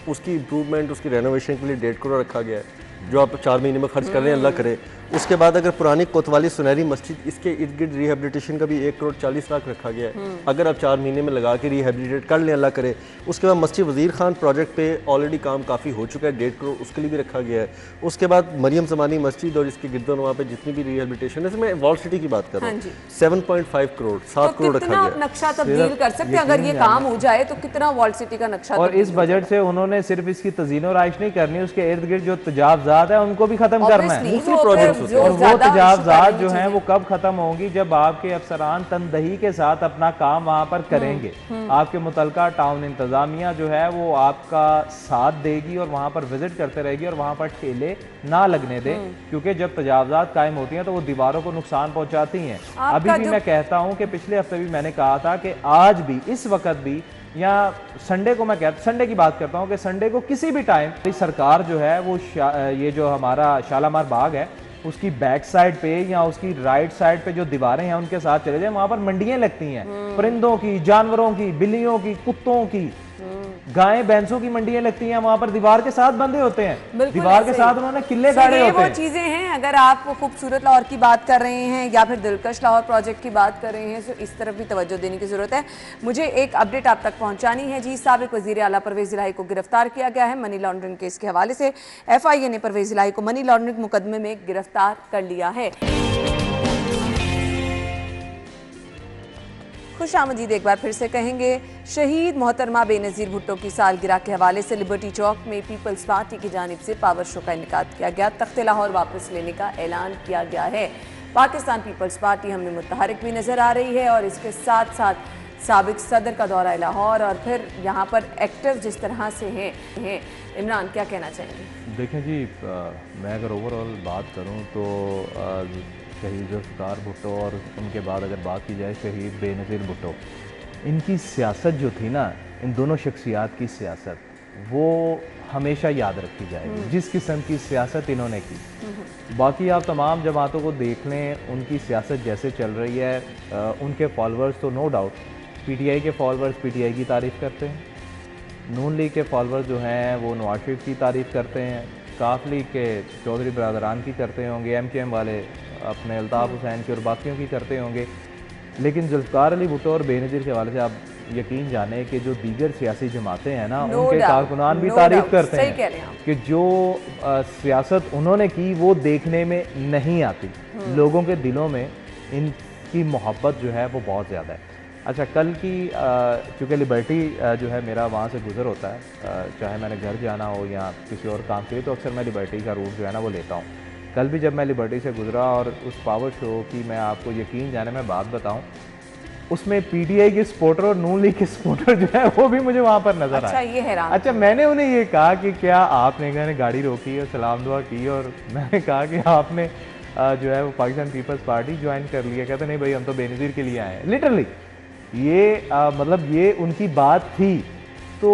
उसकी इम्प्रूवमेंट, उसकी रेनोवेशन के लिए 1.5 करोड़ रखा गया है, जो आप 4 महीने में खर्च कर रहे हैं, अल्लाह करे। उसके बाद अगर पुरानी कोतवाली सुनहरी मस्जिद, इसके इर्द गिर्द रिहेबिलिटेशन का भी 1 करोड़ 40 लाख रखा गया है, अगर आप 4 महीने में लगा के रिहेबिलिटेट कर लें, अल्लाह करे। उसके बाद मस्जिद वजीर खान प्रोजेक्ट पे ऑलरेडी काम काफ़ी हो चुका है, 1.5 करोड़ उसके लिए भी रखा गया है। उसके बाद मरियम ज़मानी मस्जिद और इसके गिरदोनवा पे जितनी भी रिहेबिलिटेशन है, मैं वॉल सिटी की बात कर रहा हूँ, 7.5 करोड़ 7 करोड़ रखा गया है। नक्शा तब्दील कर सकते हैं अगर ये काम हो जाए तो कितना वॉल सिटी का नक्शा। और इस बजट से उन्होंने सिर्फ इसकी तज़ीन और आइश नहीं करनी, उसके इर्द गिर्द जो तजावजात है उनको भी खत्म करना है। वो तजावजात जो हैं वो कब खत्म होंगी? जब आपके अफसरान तनदही के साथ अपना काम वहाँ पर करेंगे, आपके मुतलका टाउन इंतजामिया जो है वो आपका साथ देगी और वहाँ पर विजिट करते रहेगी और वहाँ पर ठेले ना लगने दे, क्योंकि जब तजावजात कायम होती हैं तो वो दीवारों को नुकसान पहुँचाती हैं। अभी भी मैं कहता हूँ कि पिछले हफ्ते भी मैंने कहा था कि आज भी, इस वक्त भी, या संडे को, मैं संडे की बात करता हूँ कि संडे को किसी भी टाइम सरकार जो है वो ये जो हमारा शालामार बाग है उसकी बैक साइड पे या उसकी राइट साइड पे जो दीवारें हैं उनके साथ चले जाए, वहां पर मंडियां लगती हैं परिंदों की, जानवरों की, बिल्लियों की, कुत्तों की, गायें भैंसों की मंडियां लगती हैं, वहां पर दीवार के साथ बंधे होते हैं, दीवार के साथ उन्होंने किले गाड़े होते हैं। वो चीजें हैं, अगर आप खूबसूरत लाहौर की बात कर रहे हैं या फिर दिलकश लाहौर प्रोजेक्ट की बात कर रहे हैं तो इस तरफ भी तवज्जो देने की जरूरत है। मुझे एक अपडेट आप तक पहुंचानी है जी। साबिक वजीर आला परवेज इलाही को गिरफ्तार किया गया है मनी लॉन्ड्रिंग केस के हवाले से। FIA ने परवेज इलाही को मनी लॉन्ड्रिंग मुकदमे में गिरफ्तार कर लिया है। खुश आमदीद एक बार फिर से कहेंगे। शहीद मोहतरमा बेनज़ीर भुट्टो की सालगिरह के हवाले से लिबर्टी चौक में पीपल्स पार्टी की जानिब से पावर शो का इनेकाद किया गया। तख्ते लाहौर वापस लेने का ऐलान किया गया है। पाकिस्तान पीपल्स पार्टी हमें मुतहरिक भी नज़र आ रही है और इसके साथ साथ साबिक सदर का दौरा लाहौर और फिर यहाँ पर एक्टिव जिस तरह से हैं। इमरान क्या कहना चाहेंगे? देखें जी, मैं अगर ओवरऑल बात करूँ तो शहीद ज़ुल्फ़िकार भुट्टो और उनके बाद अगर बात की जाए शहीद बेनज़ीर भुट्टो, इनकी सियासत जो थी ना, इन दोनों शख्सियात की सियासत, वो हमेशा याद रखी जाएगी, जिस किस्म की सियासत इन्होंने की। बाकी आप तमाम जमातों को देख लें, उनकी सियासत जैसे चल रही है, उनके फॉलोअर्स तो नो डाउट PTI के फॉलोअर्स PTI की तारीफ़ करते हैं, नून लीग के फॉलोअर्स जो हैं वो नवाज शरीफ की तारीफ़ करते हैं, काफ लीग के चौधरी बरादरान की करते होंगे, MKM वाले अपने अल्ताफ़ हुसैन की और बाकियों की करते होंगे, लेकिन जुल्फ़िकार अली भुट्टो और बेनज़ीर के हवाले से आप यकीन जाने कि जो दीगर सियासी जमातें हैं ना, उनके कारकुनान भी तारीफ़ करते हैं कि जो सियासत उन्होंने की वो देखने में नहीं आती, लोगों के दिलों में इनकी मोहब्बत जो है वो बहुत ज़्यादा है। अच्छा, कल की चूँकि लिबर्टी जो है मेरा वहाँ से गुजर होता है, चाहे मैंने घर जाना हो या किसी और काम के लिए, तो अक्सर मैं लिबर्टी का रूट जो है ना वो लेता हूँ। कल भी जब मैं लिबर्टी से गुजरा और उस पावर शो की मैं आपको यकीन जाने में बात बताऊँ, उसमें पीटीआई के सपोर्टर और नून लीग के सपोर्टर जो है वो भी मुझे वहाँ पर नजर अच्छा, आए। ये हैरान। अच्छा, मैंने उन्हें ये कहा कि क्या आपने गाड़ी रोकी और सलाम दुआ की, और मैंने कहा कि आपने जो है वो पाकिस्तान पीपल्स पार्टी ज्वाइन कर लिया। कहते नहीं भाई, हम तो बेनज़ीर के लिए आए हैं। लिटरली ये मतलब ये उनकी बात थी। तो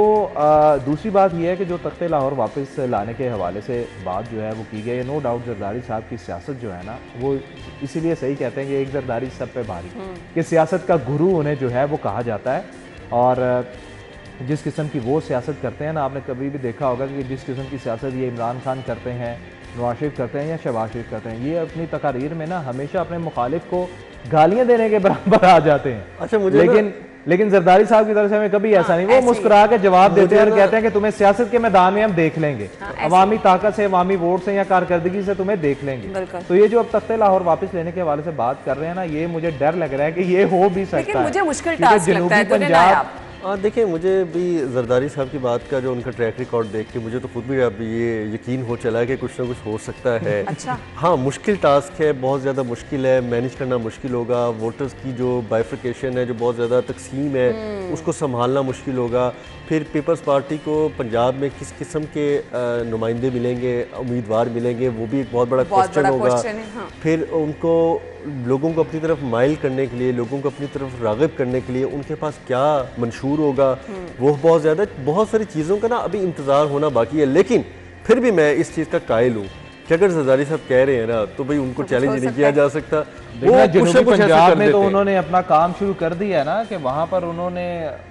दूसरी बात यह है कि जो तख्ते लाहौर वापस लाने के हवाले से बात जो है वो की गई है, नो डाउट जरदारी साहब की सियासत जो है ना वो इसीलिए सही कहते हैं कि एक जरदारी सब पे भारी, कि सियासत का गुरु उन्हें जो है वो कहा जाता है। और जिस किस्म की वो सियासत करते हैं ना, आपने कभी भी देखा होगा कि जिस किस्म की सियासत ये इमरान खान करते हैं, नवाज शरीफ करते हैं या शहबाज शरीफ करते हैं, ये अपनी तकारीर में ना हमेशा अपने मुखालिफ को गालियां देने के बराबर आ जाते हैं। अच्छा, मुझे लेकिन जरदारी साहब की तरफ से हमें कभी ऐसा नहीं, वो मुस्कुरा के जवाब देते हैं और कहते हैं कि तुम्हें सियासत के मैदान में हम देख लेंगे, अवामी ताकत से, अवामी वोट से या कारकर्दगी से तुम्हें देख लेंगे। तो ये जो अब तख्ते लाहौर वापस लेने के हवाले से बात कर रहे हैं ना, ये मुझे डर लग रहा है कि ये हो भी सकता है। मुझे मुश्किल टास्क लगता है पंजाब। हाँ, देखिए, मुझे भी जरदारी साहब की बात का जो उनका ट्रैक रिकॉर्ड देख के मुझे तो खुद भी अब ये यकीन हो चला है कि कुछ ना कुछ हो सकता है। अच्छा। हाँ, मुश्किल टास्क है, बहुत ज़्यादा मुश्किल है, मैनेज करना मुश्किल होगा। वोटर्स की जो बाइफिकेशन है, जो बहुत ज़्यादा तकसीम है, उसको संभालना मुश्किल होगा। फिर पीपल्स पार्टी को पंजाब में किस किस्म के नुमाइंदे मिलेंगे, उम्मीदवार मिलेंगे, वो भी एक बहुत बड़ा क्वेश्चन होगा। हाँ। फिर उनको लोगों को अपनी तरफ माइल करने के लिए, लोगों को अपनी तरफ राग़िब करने के लिए उनके पास क्या मंशूर होगा, वो बहुत सारी चीज़ों का ना अभी इंतज़ार होना बाकी है। लेकिन फिर भी मैं इस चीज़ का कायल हूँ कि अगर जरदारी साहब कह रहे हैं ना, तो भाई उनको चैलेंज नहीं किया जा सकता। वो जनूबी पंजाब में तो उन्होंने अपना काम शुरू कर दिया है ना, कि वहाँ पर उन्होंने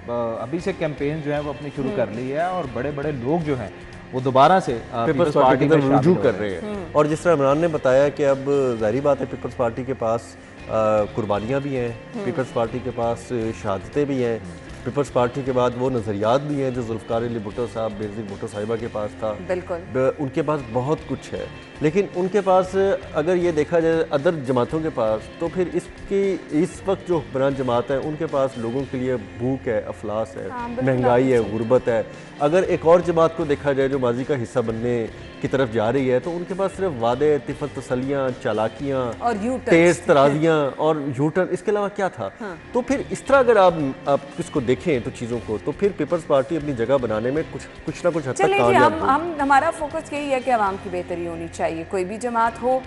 अभी से कैंपेन जो है वो अपनी शुरू कर ली है, और बड़े बड़े लोग जो हैं वो दोबारा से पीपल्स पार्टी की तरफ रुजू कर रहे हैं। और जिस तरह इमरान ने बताया कि अब जाहिर बात है पीपल्स पार्टी के पास कुर्बानियाँ भी हैं, पीपल्स पार्टी के पास शहादतें भी हैं, पीपल्स पार्टी के बाद वो नज़रियात भी हैं जो जुल्फ़िकार अली भुट्टो साहब, बेनज़ीर भुट्टो साहिबा के पास था। बिल्कुल, उनके पास बहुत कुछ है। लेकिन उनके पास अगर ये देखा जाए अदर जमातों के पास, तो फिर इस वक्त जो हुक्मरान जमात है उनके पास लोगों के लिए भूख है, अफलास है, महंगाई है, गुर्बत है। अगर एक और जमात को देखा जाए जो माजी का हिस्सा बनने की तरफ जा रही है, तो उनके पास सिर्फ वादे, तिफत तसलियाँ, चालाकियाँ और तेज़ तराजियाँ और यूटर्न, इसके अलावा क्या था। तो फिर इस तरह अगर आप इसको देखें तो चीज़ों को, तो फिर पीपल्स पार्टी अपनी जगह बनाने में कुछ ना कुछ हद तक कामयाब होगी। हमारा फोकस यही है कि आवाम की बेहतरी होनी चाहिए। कोई भी जमात हो,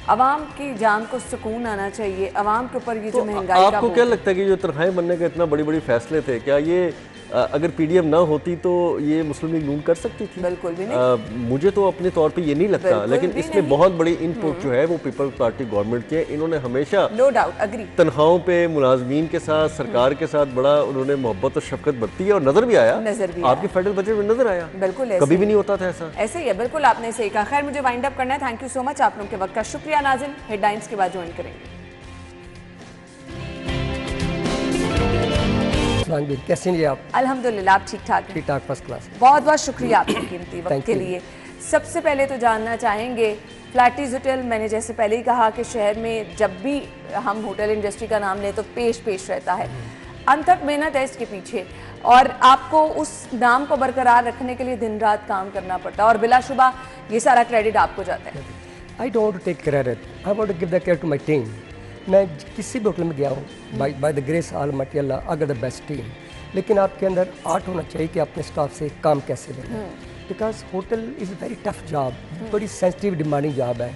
आवाम की जान को सुकून आना चाहिए। आवाम के ऊपर ये जो महंगाई का, आपको क्या लगता है कि जो तनख्वाहें बनने के इतना बड़ी फैसले थे, क्या ये अगर पीडीएम ना होती तो ये मुस्लिम लीग नून कर सकती थी? बिल्कुल भी नहीं। मुझे तो अपने तौर पे ये नहीं लगता, लेकिन इसमें बहुत बड़ी इनपुट जो है वो पीपल्स पार्टी गवर्नमेंट के, इन्होंने हमेशा नो डाउट अग्री तनख्वाहों पे मुलाजमीन के साथ, सरकार के साथ बड़ा उन्होंने मोहब्बत और शफकत बरती है, और नजर भी आया आपके फेडरल बजट में नजर आया। बिल्कुल, कभी भी नहीं होता था ऐसा। ऐसे ही है, बिल्कुल आपने सही कहा। खैर, मुझे वाइंड अप करना है। थैंक यू सो मच आप लोगों के वक्त का। शुक्रिया नाज़रीन, हेडलाइंस के बाद ज्वाइन करेंगे। कैसे हैं आप? अल्हम्दुलिल्लाह, आप ठीक ठाक हैं? ठीक ठाक, फर्स्ट क्लास। बहुत बहुत शुक्रिया आपके कीमती वक्त के लिए। सबसे पहले तो जानना चाहेंगे, फ्लैटीज होटल, मैंने जैसे पहले ही कहा कि शहर में जब भी हम होटल इंडस्ट्री का नाम लें तो पेश रहता है। अनथक मेहनत है इसके पीछे, और आपको उस नाम को बरकरार रखने के लिए दिन रात काम करना पड़ता है, और बिलाशुबा ये सारा क्रेडिट आपको जाता है। I don't want to take credit, I want to give the credit to my team. मैं किसी भी होटल में गया हूँ, by the grace almighty Allah, I got the best team. लेकिन आपके अंदर आर्ट होना चाहिए कि अपने स्टाफ से काम कैसे लेना है, because hotel is a very tough job, बड़ी सेंसिटिव डिमांडिंग जॉब है।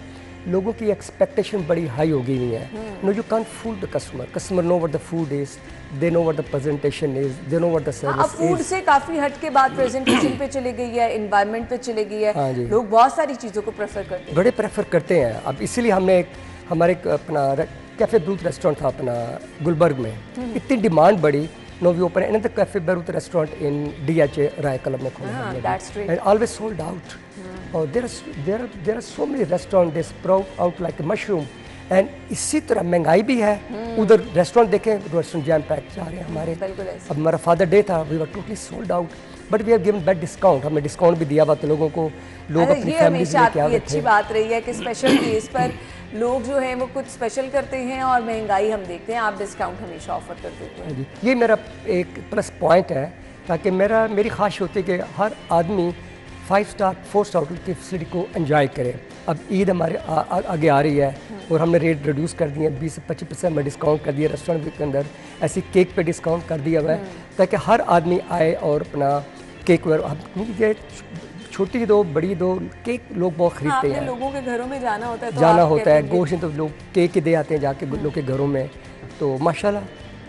लोगों की एक्सपेक्टेशन बड़ी हाई हो गई हुई है। No, you can't fool the customer know what the food is, they know what the presentation is, they know what the service is. Food से काफी हट के बात प्रेजेंटेशन पे चली गई है, एनवायरनमेंट पे चली गई है। लोग बहुत सारी चीज़ों को प्रेफर करते हैं, बड़े प्रेफर करते हैं। अब इसीलिए हमने हमारे अपना कैफ़े ब्रूथ रेस्टोरेंट था अपना गुलबर्ग में, इतनी डिमांड बढ़ी, no we open another cafe Beirut restaurant in DHA Raya Club में खोला, that's great, and always sold out. और there are so many restaurants, they sprout out like a mushroom, and इसी तरह महंगाई भी है। उधर रेस्टोरेंट देखें, रेस्टोरेंट जैम पैक जा रहे हैं हमारे। अब हमारा फादर डे था, we were totally sold out, but we have given bad discount, हमने डिस्काउंट भी दिया बात लोगों को। लोग अपनी फैमिली के लिए क्या अच्छी बात रही है कि स्पेशल केस पर लोग जो हैं वो कुछ स्पेशल करते हैं और महंगाई हम देखते हैं, आप डिस्काउंट हमेशा ऑफर कर देते हैं। जी, ये मेरा एक प्लस पॉइंट है, ताकि मेरी ख्वाहिश होती है कि हर आदमी 5 स्टार 4 स्टार होटल की फैसिलिटी को एंजॉय करे। अब ईद हमारे आगे आ रही है और हमने रेट रिड्यूस कर दिए, 20 से 25% में डिस्काउंट कर दिया रेस्टोरेंट के अंदर, ऐसी केक पे डिस्काउंट कर दिया हुआ है ताकि हर आदमी आए और अपना केक ये छोटी दो बड़ी दो केक लोग बहुत खरीदते हैं। लोगों के घरों में जाना होता है, गोश्त तो लोग केक ही दे आते हैं जाके लोगों के घरों में। तो माशाल्लाह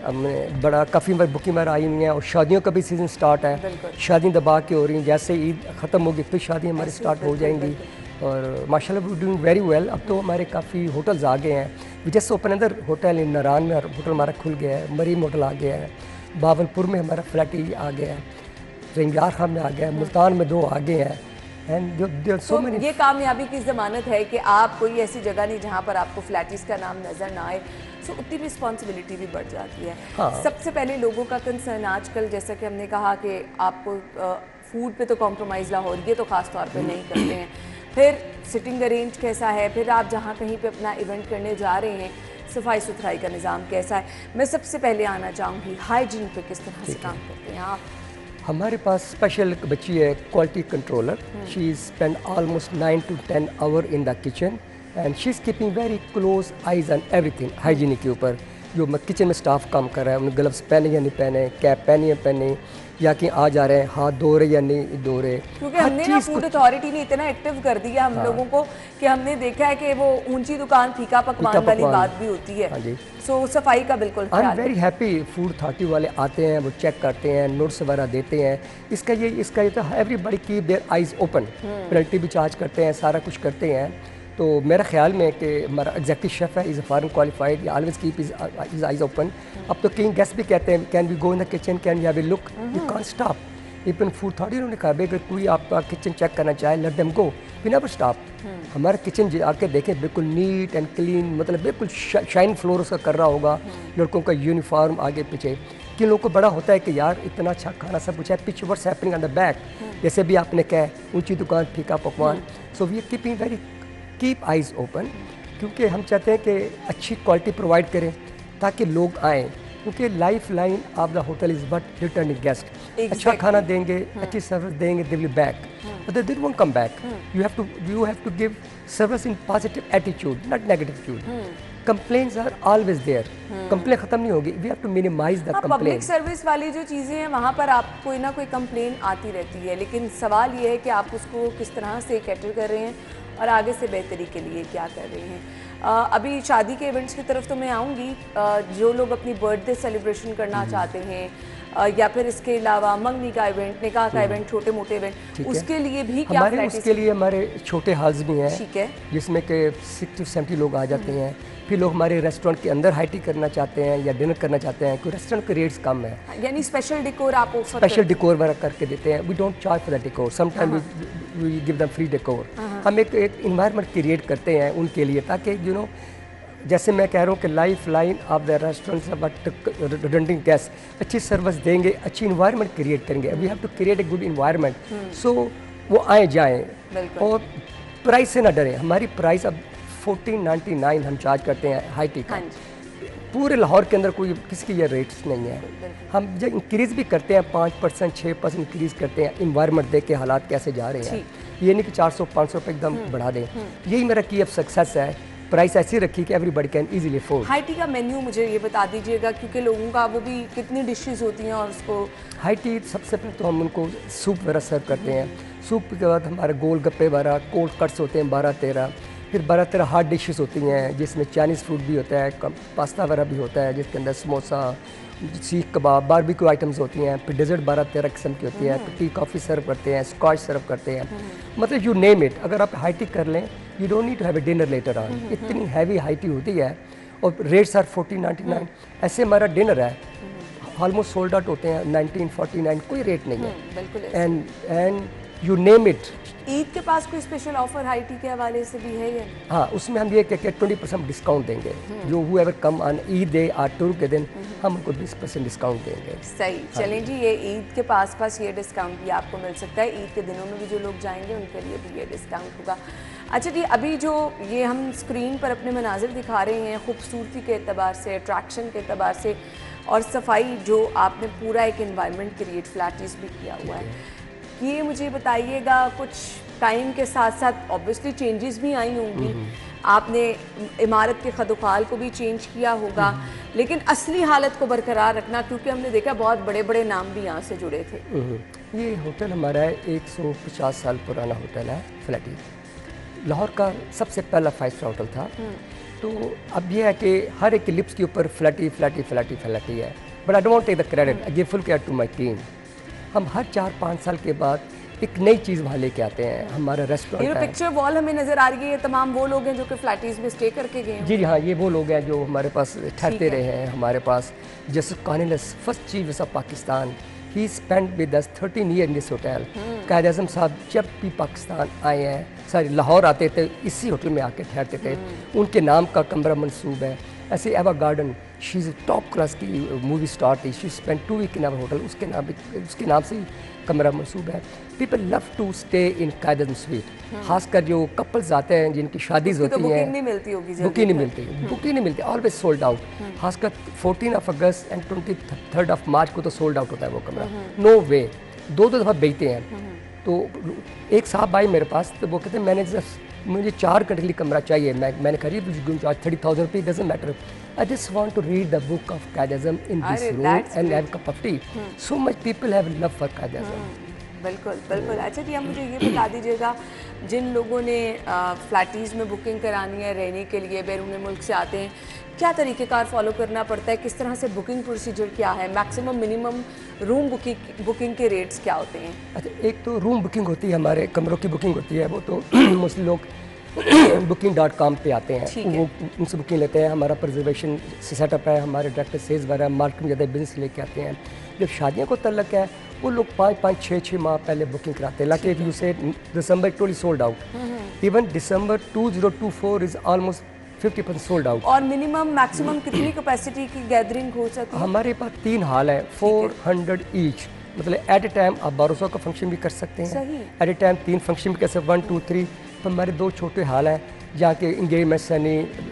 हमने बड़ा काफ़ी बुकिंग आई हुई हैं और शादियों का भी सीज़न स्टार्ट है, शादी दबा के हो रही हैं, जैसे ईद ख़त्म होगी फिर शादी हमारी स्टार्ट हो जाएंगी और माशाल्लाह वी डूइंग वेरी वेल। अब तो हमारे काफ़ी होटल्स आ गए हैं, जैसे ओपन अंदर होटल इन नारान में होटल हमारा खुल गया है, मरीम होटल आ गया है, बावलपुर में हमारा फ्लैटी आ गया है, रंगार खान में आ गया है, मुल्तान में 2 आगे हैं। तो ये कामयाबी की ज़मानत है कि आप कोई ऐसी जगह नहीं जहाँ पर आपको फ्लैटिस का नाम नज़र ना आए, सो उतनी रिस्पॉन्सिबिलिटी भी बढ़ जाती है। हाँ। सबसे पहले लोगों का कंसर्न आजकल, जैसा कि हमने कहा कि आपको फूड पे तो कॉम्प्रोमाइज़ लाहौर ये तो ख़ास तौर पे नहीं करते हैं, फिर सिटिंग अरेंज कैसा है, फिर आप जहाँ कहीं पे अपना इवेंट करने जा रहे हैं सफाई सुथराई का निज़ाम कैसा है। मैं सबसे पहले आना चाहूँगी हाइजीन पे किस तरह से काम करते हैं आप? हमारे पास स्पेशल बच्ची है quality controller, she spend almost 9 to 10 hour in the kitchen and she is keeping very close eyes on everything hygienic के ऊपर। जो किचन में स्टाफ काम कर रहा है, उन्हें ग्लव्स पहने या नहीं पहने, कैप पहनी या पहने, या कि आ जा रहे हैं हाथ धो रहे या नहीं धो रहे, क्योंकि हमने ना फूड अथॉरिटी ने इतना एक्टिव कर दिया हम लोगों को कि हमने देखा है कि वो ऊंची दुकान फीका पकवान वाली बात भी होती है। हाँ जी। सो सफाई का बिल्कुल I am very happy, food authority वाले आते हैं, वो चेक करते हैं, नोट्स वगैरह देते हैं। इसका ये तो everybody keep their eyes open, penalty भी चार्ज करते हैं, सारा कुछ करते हैं। तो मेरा ख्याल में कि हमारा एग्जेक्टिव शेफ है, is a foreign qualified, always keep is eyes open. अब तो कई गेस्ट भी कहते हैं can we go in the kitchen, can we have a look, you can't stop. Even food authority उन्होंने कहा अगर कोई आपका किचन चेक करना चाहे let them go, we never stop. हमारा किचन आके देखें बिल्कुल नीट एंड क्लीन, मतलब बिल्कुल शाइन फ्लोर उसका कर रहा होगा, लड़कों का यूनिफॉर्म आगे पीछे। कि लोगों को बड़ा होता है कि यार इतना अच्छा खाना सब कुछ है, pitch what's happening on the back, जैसे भी आपने कहा ऊंची दुकान फीका पकवान। So we are keeping very keep eyes open, क्योंकि हम चाहते हैं कि अच्छी क्वालिटी प्रोवाइड करें ताकि लोग आएँ, क्योंकि life line of the hotel is but returning guest. अच्छा खाना देंगे, अच्छी सर्विस देंगे, they will back, but they won't come back. You have to give service in positive attitude, not negative. Complaints are always there, complain खत्म नहीं होगी, we have to minimize the complain. Public service वाली जो चीज़ें हैं वहाँ पर आप कोई ना कोई कंप्लेन आती रहती है, लेकिन सवाल ये है कि आप उसको किस तरह से कैटर कर रहे हैं और आगे से बेहतरी के लिए क्या कर रहे हैं। अभी शादी के इवेंट्स की तरफ तो मैं आऊँगी, जो लोग अपनी बर्थडे सेलिब्रेशन करना चाहते हैं या फिर इसके अलावा मंगनी का इवेंट, निकाह का इवेंट, छोटे मोटे इवेंट, उसके लिए भी क्या उसके लिए हमारे छोटे हॉल्स भी हैं, ठीक है, जिसमें कि 60 to 70 लोग आ जाते हैं। फिर लोग हमारे रेस्टोरेंट के अंदर हाई टी करना चाहते हैं या डिनर करना चाहते हैं, क्योंकि रेस्टोरेंट के रेट्स कम है, यानी स्पेशल डिकोर आप स्पेशल डिकोर वगैरह करके देते हैं। We don't charge for the decor, sometime we give them free decor. हम एक इन्वायरमेंट क्रिएट करते हैं उनके लिए, ताकि यू नो जैसे मैं कह रहा हूँ कि life line of the restaurants but returning guest, अच्छी सर्विस देंगे, अच्छी इन्वायरमेंट क्रिएट करेंगे। We have to create a good environment, so वो आए जाएँ और प्राइस से ना डरें। हमारी प्राइस अब 1499 हम चार्ज करते हैं हाई टी का। पूरे लाहौर के अंदर कोई किसी की ये रेट्स नहीं है। हम जब इंक्रीज़ भी करते हैं 5% 6% इंक्रीज़ करते हैं, इन्वायरमेंट देख के हालात कैसे जा रहे हैं, ये नहीं कि 400-500 रुपये एकदम बढ़ा दें। यही मेरा की अब सक्सेस है, प्राइस ऐसी रखी कि everybody can easily afford. High tea का मेन्यू मुझे ये बता दीजिएगा, क्योंकि लोगों का वो भी कितनी डिशेस होती हैं और उसको। हाई टी सबसे पहले तो हम उनको सूप वगैरह सर्व करते हैं, सूप के बाद हमारे गोल गप्पे वगैरह कोल्ड कट्स होते हैं 12-13, फिर 12-13 हार्ड डिशेस होती हैं जिसमें चाइनीज़ फूड भी होता है, पास्ता वगैरह भी होता है, जिसके अंदर समोसा, सीख कबाब, बारबेक्यू आइटम्स होती हैं, फिर डेजर्ट 12-13 किस्म की होती है, फिर टी कॉफ़ी सर्व करते हैं, स्कॉच सर्व करते हैं, मतलब यू नेम इट। अगर आप हाई टी कर लें, you don't need to have a dinner later on. इतनी हैवी हाई टी होती है और रेट्स आर 1499। ऐसे हमारा डिनर है ऑलमोस्ट सोल्ड आउट होते हैं 1949, कोई रेट नहीं है। And you name it. Eid के पास कोई स्पेशल ऑफर हाई टी के हवाले से भी है या? हाँ, उसमें हम ये कहते हैं 20% डिस्काउंट देंगे, जो whoever come on Eid day और टूर के दिन हम उनको 20% डिस्काउंट देंगे। सही, चलें जी, ये ईद के पास ये डिस्काउंट भी आपको मिल सकता है। ईद के दिनों में भी जो लोग जाएंगे उनके लिए भी ये डिस्काउंट होगा। अच्छा जी, अभी जो ये हम स्क्रीन पर अपने मनाजिर दिखा रहे हैं खूबसूरती के अतबार से, अट्रैक्शन के अतबार से और सफाई, जो आपने पूरा एक इन्वायरमेंट क्रिएट फ्लैटीज भी किया हुआ है, ये मुझे बताइएगा कुछ टाइम के साथ साथ ऑब्वियसली चेंजेस भी आई होंगी, आपने इमारत के खदोखाल को भी चेंज किया होगा, लेकिन असली हालत को बरकरार रखना, क्योंकि हमने देखा बहुत बड़े बड़े नाम भी यहाँ से जुड़े थे। ये होटल हमारा 150 साल पुराना होटल है फ्लैटी, लाहौर का सबसे पहला 5 स्टार होटल था। तो अब ये है कि हर एक लिप्स के ऊपर फ्लैटी फ्लैटी फ्लैटी फ्लैटी है, but I don't take the credit, I give full credit to my team. हम हर 4-5 साल के बाद एक नई चीज़ वहाँ लेके आते हैं। हमारा रेस्टोरेंट ये पिक्चर वॉल हमें नजर आ रही है, ये तमाम वो लोग हैं जो कि फ्लैटीज में स्टे करके गए हैं। जी हाँ, ये वो लोग हैं जो हमारे पास ठहरते रहे हैं। हमारे पास जैसे कानिलस first chief of Pakistan, he spend with us 13 year in this hotel. Quaid Azam साहब जब भी पाकिस्तान आए हैं, सारी लाहौर आते थे, इसी होटल में आके ठहरते थे। उनके नाम का कमरा मंसूब है। ऐसे Ava Gardner, she is top class की मूवी स्टार थी, she spend 2 week in our hotel, उसके नाम से ही कमरा मंसूब है। People love to stay in Quaid Azam suite, खासकर जो कपल्स आते हैं जिनकी शादीज होती हैं, बुकिंग नहीं मिलती होगी, बुकिंग नहीं मिलती, ऑलवेज सोल्ड आउट। खासकर 14 अगस्त एंड 23 मार्च को तो सोल्ड आउट होता है वो कमरा, नो वे। 2 दफ़ा बेचते हैं। तो एक साहब आए मेरे पास, तो वो कहते हैं मैंने मुझे 4 घंटे के लिए कमरा चाहिए। मैंने करीब 30,000 रुपये, doesn't matter, I just want to read the book of Quaid Azam in this room and have cup of tea. So much people have love for Quaid Azam. बिल्कुल बिल्कुल। अच्छा जी, आप मुझे ये बता दीजिएगा, जिन लोगों ने फ्लैटीज़ में बुकिंग करानी है रहने के लिए, बैरून मुल्क से आते हैं, क्या तरीक़ेकार फॉलो करना पड़ता है, किस तरह से बुकिंग प्रोसीजर क्या है, मैक्सिमम मिनिमम रूम बुकिंग के रेट्स क्या होते हैं? अच्छा, एक तो रूम बुकिंग होती है, हमारे कमरों की बुकिंग होती है, वो तो मोस्टली लोग booking.com पे आते हैं, वो उनसे बुकिंग लेते हैं। हमारा प्रिजर्वेशन सेटअप है, हमारे डायरेक्टर सेल्स वगैरह मार्केट में ज़्यादा बिजनेस लेके आते हैं। जब शादियों को तल्लक है, वो लोग 5-5, 6-6 माह पहले बुकिंग कराते हैं। Like you say December totally sold out, even December 2024 is almost 50% sold out. और मिनिमम मैक्सिमम कितनी कैपेसिटी की गैदरिंग हो सकती है? हमारे पास 3 हॉल है, 400 ईच, मतलब एट ए टाइम आप 1200 का फंक्शन भी कर सकते हैं। एट ए टाइम 3 फंक्शन भी कर सकते हैं, 1, 2, 3। तो हमारे 2 छोटे हॉल हैं जहाँ के इंगेजमेंट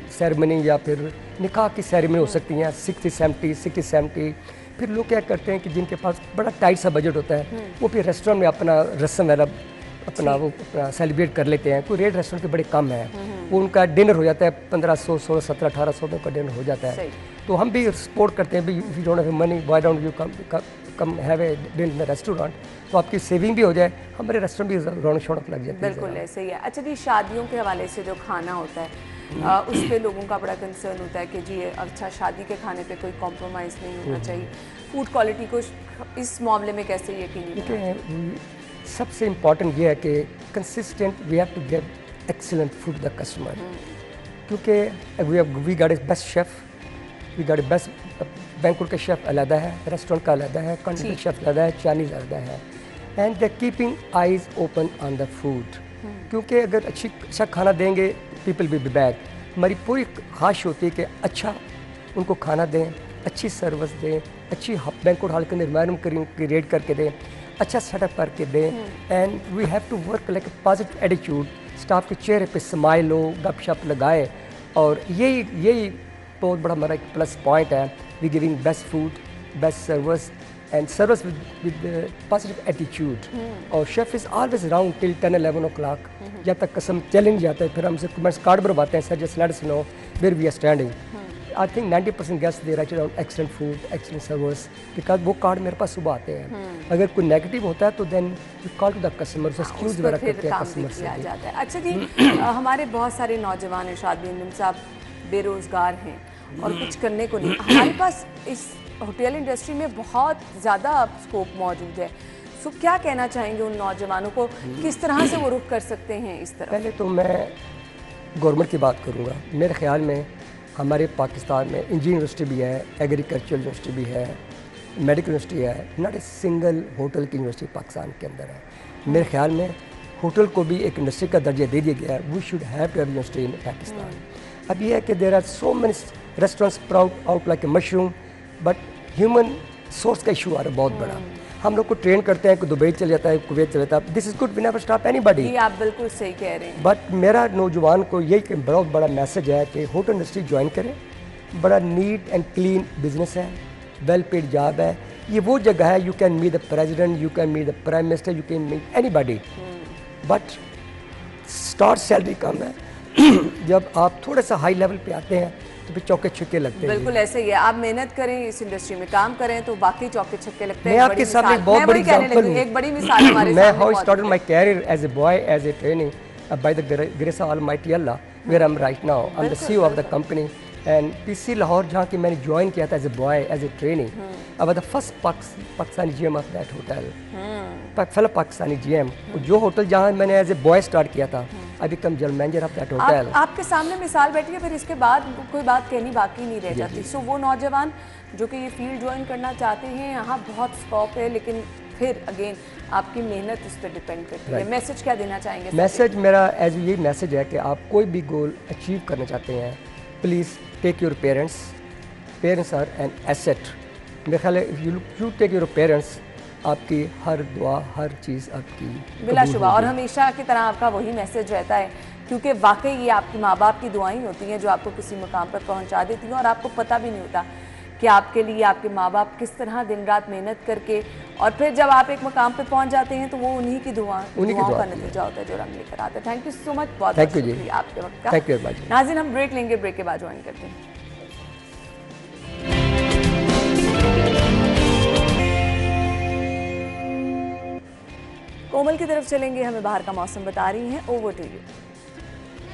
सेरेमनी या फिर निकाह की सेरेमनी हो सकती हैं, 60-70। फिर लोग क्या करते हैं कि जिनके पास बड़ा टाइट सा बजट होता है, वो फिर रेस्टोरेंट में अपना रस्म वगैरह अपना सेलिब्रेट कर लेते हैं। कोई रेट रेस्टोरेंट के बड़े कम है, वो उनका डिनर हो जाता है 1500, 1600, 1700, 1800 का डिनर हो जाता है। तो हम भी सपोर्ट करते हैं, भी if you don't have money why don't you come have a dinner in the restaurant, तो आपकी सेविंग भी हो जाए, हमारे रेस्टोरेंट भी रौनक शौनक लग जाती है। बिल्कुल ऐसे ही है। अच्छा जी, शादियों के हवाले से जो खाना होता है, उस पर लोगों का बड़ा कंसर्न होता है कि जी अच्छा शादी के खाने पे कोई कॉम्प्रोमाइज़ नहीं होना चाहिए, फूड क्वालिटी को इस मामले में कैसे यकीनी बनाएं? सबसे इम्पॉर्टेंट ये है कि consistent we have to give excellent food to the customer, क्योंकि we got a best chef, we got a best banquet का शेफ अलग है, रेस्टोरेंट का अलग है, कॉन्टिनेंटल शेफ अलग है, चाइनीज़ अलग है, and they keeping eyes open on the food. क्योंकि अगर अच्छा खाना देंगे, पीपल विल बी बैक। हमारी पूरी ख्वाहिश होती है कि अच्छा उनको खाना दें, अच्छी सर्विस दें, अच्छी बैंकुट हॉल के अंदर एनवायरनमेंट क्रिएट करके दें, अच्छा सेटअप करके दें, and we have to work like a positive attitude. Staff के चेहरे पे स्माइल हो, गपशप लगाए, और यही बहुत बड़ा हमारा एक प्लस पॉइंट है। We giving best food, best service and service with positive attitude. और chef is always around till 10-11 o'clock, जब तक कसम चैलेंज जाता है। फिर हमसे कमेंट्स कार्ड बनवाते हैं, sir just let us know where we are standing. I think 90% guest they write around excellent food, excellent service, because वो कार्ड मेरे पास सुबह आते हैं। अगर कोई नेगेटिव होता है तो then we call to the customer, excuse वगैरह करते हैं कस्टमर से। अच्छा जी, हमारे बहुत सारे नौजवान इरशाद बिन साहब बेरोज़गार हैं और कुछ करने को नहीं। हमारे पास इस होटल इंडस्ट्री में बहुत ज़्यादा स्कोप मौजूद है, सो क्या कहना चाहेंगे उन नौजवानों को, किस तरह से वो रुख कर सकते हैं इस तरफ? पहले तो मैं गवर्नमेंट की बात करूँगा। मेरे ख्याल में हमारे पाकिस्तान में इंजीनियरिंग यूनिवर्सिटी भी है, एग्रीकल्चर यूनिवर्सिटी भी है, मेडिकल यूनिवर्सिटी है, नॉट ए सिंगल होटल की यूनिवर्सिटी पाकिस्तान के अंदर है। मेरे ख्याल में होटल को भी एक इंडस्ट्री का दर्जा दे दिया गया है। We should have to have university in Pakistan. अब ये है कि there are so many restaurants sprout out like a mushroom, but human source का इशू आ रहा है बहुत बड़ा। हम लोग को ट्रेन करते हैं कि दुबई चले जाता है, कुवैत चले जाता है, this is good, we never stop anybody. जी आप बिल्कुल सही कह रहे हैं। बट मेरा नौजवान को यही बहुत बड़ा मैसेज है कि होटल इंडस्ट्री ज्वाइन करें, बड़ा नीट एंड क्लीन बिजनेस है, वेल पेड जॉब है, ये वो जगह है, you can meet the president, you can meet the prime minister, you can meet anybody, but start salary कम है। जब आप थोड़ा सा हाई लेवल पे आते हैं तो फिर चौके छक्के लगते हैं। बिल्कुल ऐसे ही है, आप मेहनत करें, इस इंडस्ट्री में काम करें तो बाकी चौके छक्के लगते हैं। मैं आपके सामने एक बहुत बड़ी एग्जांपल हूं, एक बड़ी मिसाल हमारे मैं सामने हाउ मौजूद स्टार्टेड है। My career as a boy as a training by the grace of almighty Allah, where I am right now, I am the CEO of the company and PC Lahore, जहाँ की मैंने ज्वाइन किया था as a boy as a training. I was the first Pakistani GM of that hotel, fellow Pakistani GM. जो होटल जहाँ मैंने एज ए बॉय स्टार्ट किया था, I become general manager of that hotel. आपके सामने मिसाल बैठी है, फिर इसके बाद कोई बात कहनी बाकी नहीं रह जाती। सो वो नौजवान जो कि ये फील्ड ज्वाइन करना चाहते हैं, यहाँ बहुत स्कोप है, लेकिन फिर अगेन आपकी मेहनत उस पर डिपेंड करती है। मैसेज क्या देना चाहेंगे? मैसेज मेरा एज यही मैसेज है कि आप कोई भी गोल अचीव करना चाहते हैं, please take your parents, parents are an asset. मेरे ख्याल है if you take your parents, आपकी हर दुआ, हर चीज़ आपकी बिलाशुबा, और हमेशा की तरह आपका वही मैसेज रहता है, क्योंकि वाकई ये आपके माँ बाप की दुआएं होती हैं जो आपको किसी मुकाम पर पहुंचा देती हैं, और आपको पता भी नहीं होता कि आपके लिए आपके माँ बाप किस तरह दिन रात मेहनत करके, और फिर जब आप एक मुकाम पर पहुंच जाते हैं तो वो उन्हीं की दुआओं का नतीजा होता है जो रंग लेकर आता है। थैंक यू सो मच, बहुत शुक्रिया आपके वक्त का। Thank you very much. नाज़रीन, हम ब्रेक लेंगे, ब्रेक के बाद ज्वाइन करते हैं। कोमल की तरफ चलेंगे, हमें बाहर का मौसम बता रही हैं। Over to you.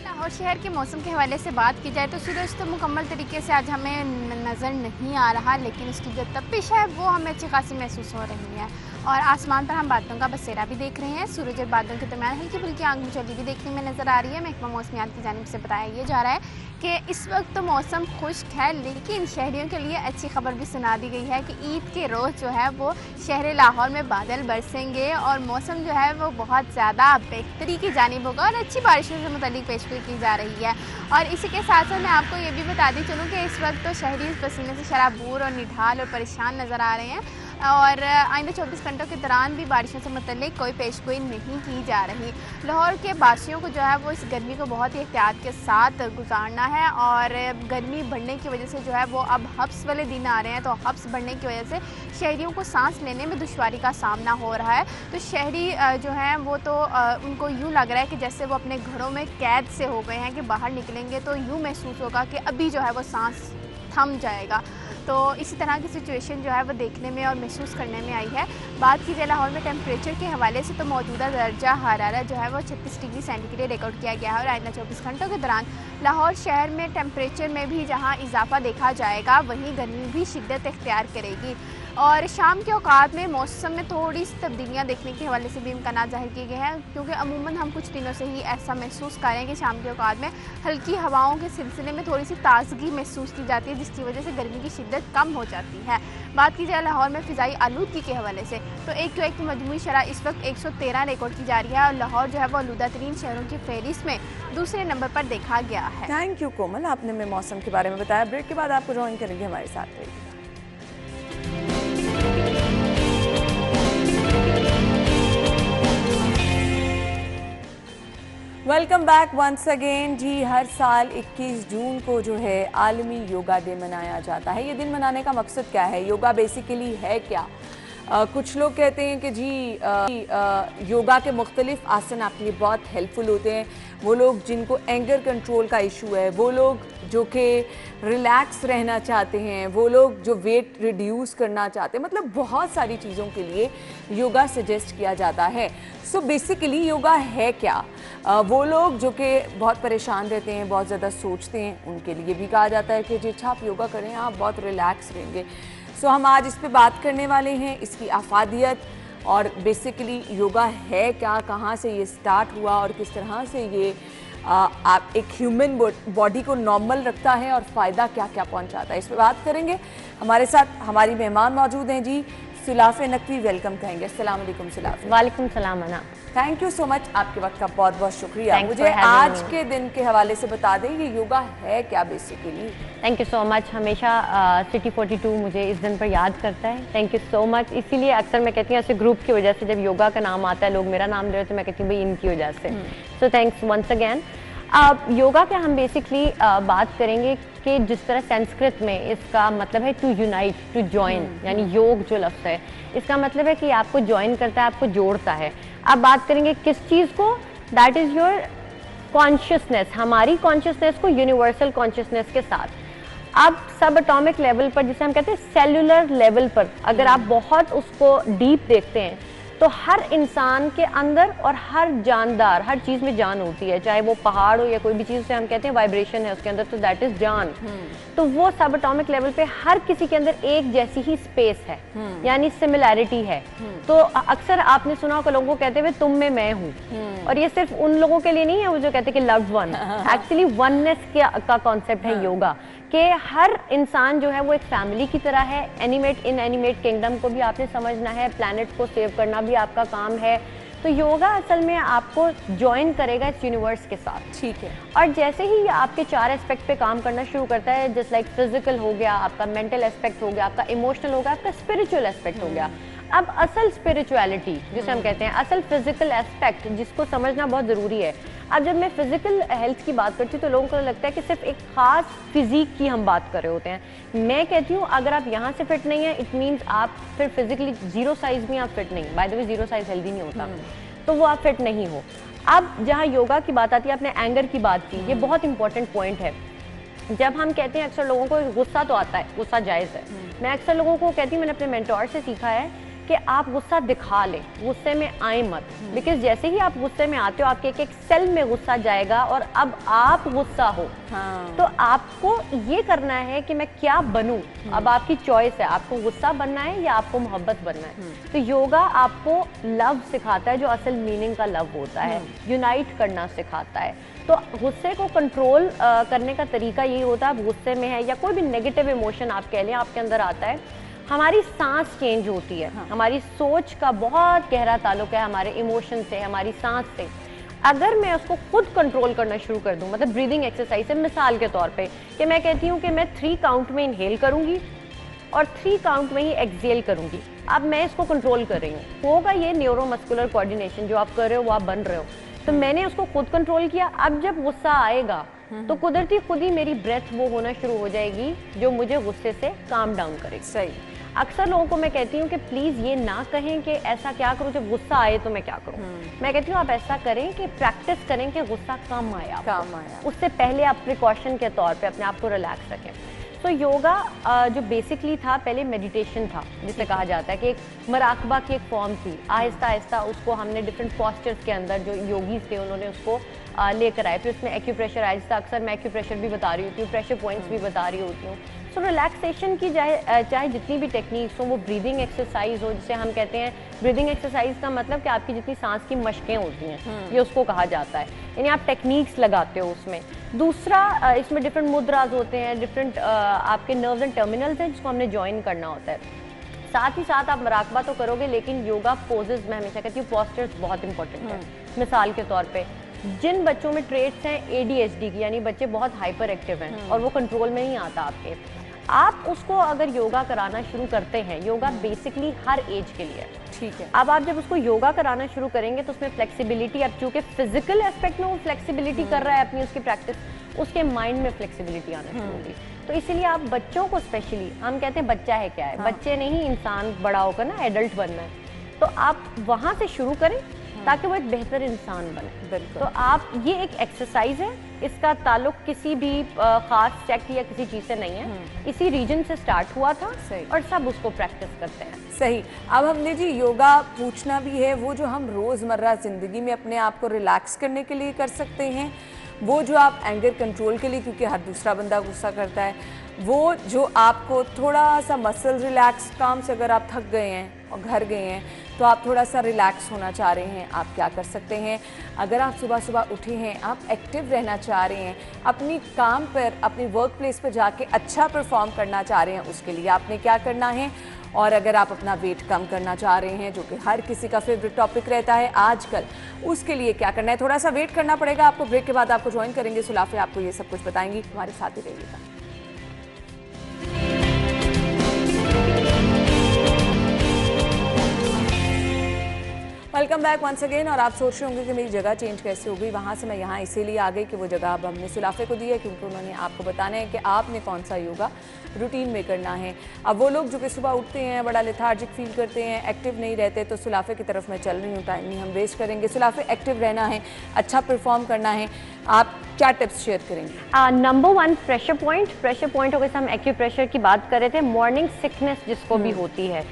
लाहौर शहर के मौसम के हवाले से बात की जाए तो सूरज तो मुकम्मल तरीके से आज हमें नज़र नहीं आ रहा, लेकिन उसकी जो तपिश है वो हमें अच्छी खासी महसूस हो रही है, और आसमान पर हम बादलों का बसेरा भी देख रहे हैं। सूरज और बादलों के दरमियान हल्की फुल्की आग मिचौली भी देखने में नज़र आ रही है। महकमा मौसमियात की जानिब से बताया ये जा रहा है कि इस वक्त तो मौसम खुश्क है, लेकिन शहरियों के लिए अच्छी खबर भी सुना दी गई है कि ईद के रोज़ जो है वो शहर लाहौर में बादल बरसेंगे और मौसम जो है वो बहुत ज़्यादा बेहतरी की जानिब होगा, और अच्छी बारिशों से मुताल्लिक पेशगोई की जा रही है। और इसी के साथ साथ मैं आपको ये भी बता दी चलूँ कि इस वक्त तो शहरी इस पसीने से शराबूर और निढाल और परेशान नज़र आ रहे हैं, और आइंदा 24 घंटों के दौरान भी बारिशों से मुतल्लिक कोई पेशगोई नहीं की जा रही। लाहौर के बाशियों को जो है वो इस गर्मी को बहुत ही एहतियात के साथ गुजारना है, और गर्मी बढ़ने की वजह से जो है वो अब हब्स वाले दिन आ रहे हैं, तो हब्स बढ़ने की वजह से शहरियों को सांस लेने में दुश्वारी का सामना हो रहा है। तो शहरी जो हैं वो तो उनको यूँ लग रहा है कि जैसे वो अपने घरों में कैद से हो गए हैं, कि बाहर निकलेंगे तो यूँ महसूस होगा कि अभी जो है वो सांस थम जाएगा। तो इसी तरह की सिचुएशन जो है वो देखने में और महसूस करने में आई है। बात की जाए लाहौर में टेम्परेचर के हवाले से तो मौजूदा दर्जा हरारत जो है वो 36 डिग्री सेंटीग्रेड रिकॉर्ड किया गया है, और आइंदा 24 घंटों के दौरान लाहौर शहर में टेम्परेचर में भी जहां इजाफा देखा जाएगा, वहीं गर्मी भी शिद्दत इख्तियार करेगी। और शाम के औकात में मौसम में थोड़ी सी तब्दीलियाँ देखने के हवाले से भी इम्कान ज़ाहिर किए गए हैं, क्योंकि अमूमन हम कुछ दिनों से ही ऐसा महसूस कर रहे हैं कि शाम के औकात में हल्की हवाओं के सिलसिले में थोड़ी सी ताजगी महसूस की जाती है, जिसकी वजह से गर्मी की शिद्दत कम हो जाती है। बात की जाए लाहौर में फ़िज़ाई आलूदगी के हवाले से तो AQI की मजमूई शरह इस वक्त 113 रिकॉर्ड की जा रही है, और लाहौर जो है वो आलूदा तरीन शहरों की फहरिस्त में दूसरे नंबर पर देखा गया है। थैंक यू कोमल, आपने हमें मौसम के बारे में बताया। ब्रेक के बाद आपको ज्वाइन करेंगे, हमारे साथ रहिएगा। Welcome back once again. जी, हर साल 21 जून को जो है आलमी योगा डे मनाया जाता है। ये दिन मनाने का मकसद क्या है? योगा बेसिकली है क्या? कुछ लोग कहते हैं कि जी योगा के मुख्तलिफ आसन आपके लिए बहुत हेल्पफुल होते हैं। वो लोग जिनको एंगर कंट्रोल का इशू है, वो लोग जो कि रिलैक्स रहना चाहते हैं, वो लोग जो वेट रिड्यूस करना चाहते हैं, मतलब बहुत सारी चीज़ों के लिए योगा सजेस्ट किया जाता है। सो बेसिकली योगा है क्या? वो लोग जो कि बहुत परेशान रहते हैं, बहुत ज़्यादा सोचते हैं, उनके लिए भी कहा जाता है कि जी अच्छा आप योगा करें, आप बहुत रिलैक्स रहेंगे। सो हम आज इस पे बात करने वाले हैं, इसकी अफादियत और बेसिकली योगा है क्या, कहाँ से ये स्टार्ट हुआ और किस तरह से ये आप एक ह्यूमन बॉडी को नॉर्मल रखता है और फ़ायदा क्या क्या पहुंचाता है। इस पर बात करेंगे। हमारे साथ हमारी मेहमान मौजूद हैं जी, सुलाफ नकवी वेलकम कहेंगे। अस्सलाम वालेकुम सुलाफ। वालेकुम सलाम अना। थैंक यू सो मच, आपके वक्त का बहुत बहुत शुक्रिया। Thanks मुझे for having आज me. के दिन के हवाले से बता दें ये योगा है क्या basically? Thank you so much. हमेशा सिटी 42 मुझे इस दिन पर याद करता है। Thank you so much. इसीलिए अक्सर मैं कहती हूँ ऐसे ग्रुप की वजह से जब योगा का नाम आता है लोग मेरा नाम ले रहे तो मैं कहती हूँ भाई इनकी वजह से। So thanks once again. Yoga के हम बेसिकली बात करेंगे कि जिस तरह संस्कृत में इसका मतलब है टू यूनाइट, टू जॉइन, यानी योग जो लफ्ज़ है इसका मतलब है कि आपको ज्वाइन करता है, आपको जोड़ता है। अब बात करेंगे किस चीज़ को, दैट इज़ योर कॉन्शियसनेस, हमारी कॉन्शियसनेस को यूनिवर्सल कॉन्शियसनेस के साथ। अब सब एटॉमिक लेवल पर, जिसे हम कहते हैं सेल्यूलर लेवल पर, अगर आप बहुत उसको डीप देखते हैं तो हर इंसान के अंदर और हर जानदार, हर चीज़ में जान होती है, चाहे वो पहाड़ हो या कोई भी चीज़, उसे हम कहते हैं वाइब्रेशन है उसके अंदर, तो दैट इज जान। तो वो सब एटॉमिक लेवल पे हर किसी के अंदर एक जैसी ही स्पेस है, यानी सिमिलैरिटी है। तो अक्सर आपने सुना होगा लोगों को कहते हुए तुम में मैं हूँ, और ये सिर्फ उन लोगों के लिए नहीं है वो जो कहते हैं कि लव्ड वन, एक्चुअली वननेस का कॉन्सेप्ट है योगा, कि हर इंसान जो है वो एक फैमिली की तरह है। एनिमेट इन एनिमेट किंगडम को भी आपने समझना है, प्लैनेट को सेव करना भी आपका काम है। तो योगा असल में आपको ज्वाइन करेगा इस यूनिवर्स के साथ। ठीक है। और जैसे ही ये आपके 4 एस्पेक्ट पे काम करना शुरू करता है, जस्ट लाइक फिजिकल हो गया, आपका मेंटल एस्पेक्ट हो गया, आपका इमोशनल हो गया, आपका स्पिरिचुअल एस्पेक्ट हो गया। अब असल स्पिरिचुअलिटी जिसे हम कहते हैं, असल फिजिकल एस्पेक्ट जिसको समझना बहुत ज़रूरी है। अब जब मैं फिजिकल हेल्थ की बात करती हूँ तो लोगों को लगता है कि सिर्फ एक खास फिजिक की हम बात कर रहे होते हैं। मैं कहती हूँ अगर आप यहाँ से फिट नहीं है, इट मीन्स आप फिर फिजिकली जीरो साइज में आप फिट नहीं। By the way zero size healthy नहीं होता, तो वो आप फिट नहीं हो। अब जहाँ योगा की बात आती है, आपने एंगर की बात की, ये बहुत इंपॉर्टेंट पॉइंट है। जब हम कहते हैं, अक्सर लोगों को गुस्सा तो आता है, गुस्सा जायज़ है। मैं अक्सर लोगों को कहती हूँ, मैंने अपने मेंटोर से सीखा है कि आप गुस्सा दिखा लें, गुस्से में आए मत, बिकॉज जैसे ही आप गुस्से में आते हो आपके एक सेल में गुस्सा जाएगा और अब आप गुस्सा हो। तो आपको ये करना है कि मैं क्या बनूं। अब आपकी चॉइस है, आपको गुस्सा बनना है या आपको मोहब्बत बनना है। तो योगा आपको लव सिखाता है, जो असल मीनिंग का लव होता है, यूनाइट करना सिखाता है। तो गुस्से को कंट्रोल करने का तरीका यही होता है, आप गुस्से में है या कोई भी नेगेटिव इमोशन आप कह लें आपके अंदर आता है, हमारी सांस चेंज होती है। हमारी सोच का बहुत गहरा ताल्लुक है हमारे इमोशन से, हमारी सांस से। अगर मैं उसको खुद कंट्रोल करना शुरू कर दूं, मतलब ब्रीदिंग एक्सरसाइज है मिसाल के तौर पे, कि मैं कहती हूँ कि मैं 3 काउंट में इनहेल करूंगी और 3 काउंट में ही एक्सहेल करूंगी। अब मैं इसको कंट्रोल कर रही हूँ, होगा ये न्यूरोमस्कुलर कोऑर्डिनेशन जो आप कर रहे हो वो आप बन रहे हो। तो मैंने उसको खुद कंट्रोल किया। अब जब गुस्सा आएगा तो कुदरती खुद ही मेरी ब्रेथ वो होना शुरू हो जाएगी जो मुझे गुस्से से काम डाउन करेगी। सही। अक्सर लोगों को मैं कहती हूँ कि प्लीज़ ये ना कहें कि ऐसा क्या करूँ जब गुस्सा आए तो मैं क्या करूँ। मैं कहती हूँ आप ऐसा करें कि प्रैक्टिस करें कि गुस्सा कम आए आपको। उससे पहले आप प्रिकॉशन के तौर पे अपने आप को रिलैक्स रखें। तो योगा जो बेसिकली था पहले मेडिटेशन था, जिसे कहा जाता है कि एक मराकबा की एक फॉर्म थी। आहिस्ता आहिस्ता उसको हमने डिफरेंट पोस्चर्स के अंदर जो योगीज थे उन्होंने उसको लेकर आए। फिर उसमें एक्यूप्रेशर आया, जिससे अक्सर मैं एक्यूप्रेशर भी बता रही होती हूँ, प्रेशर पॉइंट्स भी बता रही होती हूँ। सो रिलैक्सेशन की चाहे जितनी भी टेक्निक्स हो, वो ब्रीदिंग एक्सरसाइज हो, जिसे हम कहते हैं ब्रीदिंग एक्सरसाइज का मतलब कि आपकी जितनी सांस की मशकें होती हैं, ये उसको कहा जाता है, यानी आप टेक्निक्स लगाते हो उसमें। दूसरा इसमें डिफरेंट मुद्राज होते हैं, डिफरेंट आपके नर्व्स एंड टर्मिनल्स हैं जिसको हमने ज्वाइन करना होता है। साथ ही साथ आप मराकबा तो करोगे, लेकिन योगा पोजेज में हमेशा कहती हूँ पोस्चर्स बहुत इंपॉर्टेंट है। मिसाल के तौर पे जिन बच्चों में ट्रेट्स हैं ADHD की, यानी बच्चे बहुत हाइपर एक्टिव हैं और वो कंट्रोल में नहीं आता आपके, आप उसको अगर योगा कराना शुरू करते हैं, योगा बेसिकली हर एज के लिए, ठीक है। अब आप जब उसको योगा कराना शुरू करेंगे तो उसमें फ्लेक्सिबिलिटी, अब चूंकि फिजिकल एस्पेक्ट में वो फ्लेक्सिबिलिटी कर रहा है अपनी उसकी प्रैक्टिस, उसके माइंड में फ्लेक्सिबिलिटी आना शुरू होगी। तो इसीलिए आप बच्चों को स्पेशली, हम कहते हैं बच्चा है क्या है, बच्चे नहीं, इंसान बड़ा होकर ना एडल्ट बनना है, तो आप वहाँ से शुरू करें ताकि वो एक बेहतर इंसान बने। तो आप, ये एक एक्सरसाइज है, इसका ताल्लुक किसी भी खास सेक्ट या किसी चीज़ से नहीं है, इसी रीजन से स्टार्ट हुआ था और सब उसको प्रैक्टिस करते हैं। सही। अब हमने जी योगा पूछना भी है, वो जो हम रोज़मर्रा ज़िंदगी में अपने आप को रिलैक्स करने के लिए कर सकते हैं, वो जो आप एंगर कंट्रोल के लिए, क्योंकि हर दूसरा बंदा गुस्सा करता है, वो जो आपको थोड़ा सा मसल रिलैक्स, काम से अगर आप थक गए हैं और घर गए हैं तो आप थोड़ा सा रिलैक्स होना चाह रहे हैं, आप क्या कर सकते हैं? अगर आप सुबह सुबह उठे हैं, आप एक्टिव रहना चाह रहे हैं, अपनी काम पर, अपनी वर्क प्लेस पर जाके अच्छा परफॉर्म करना चाह रहे हैं, उसके लिए आपने क्या करना है? और अगर आप अपना वेट कम करना चाह रहे हैं, जो कि हर किसी का फेवरेट टॉपिक रहता है आजकल, उसके लिए क्या करना है? थोड़ा सा वेट करना पड़ेगा आपको। ब्रेक के बाद आपको ज्वाइन करेंगे सुलाफे, आपको ये सब कुछ बताएंगी। हमारे साथ ही रहिएगा। Welcome back once again. और आप सोच रहे होंगे कि मेरी जगह चेंज कैसे हो गई, वहाँ से मैं यहाँ इसीलिए आ गई कि वो जगह अब हमने सुलाफे को दी है, क्योंकि उन्होंने आपको बताना है कि आपने कौन सा योगा रूटीन में करना है। अब वो लोग जो कि सुबह उठते हैं, बड़ा लेथार्जिक फील करते हैं, एक्टिव नहीं रहते, तो सुलाफे की तरफ मैं चल रही हूँ, टाइम नहीं हम वेस्ट करेंगे। सुलाफे, एक्टिव रहना है, अच्छा परफॉर्म करना है, आप क्या टिप्स शेयर करेंगे? नंबर 1 प्रेशर पॉइंट हो गया। हम एक्यूप्रेशर की बात कर रहे थे। मॉर्निंग सिकनेस जिसको भी होती है,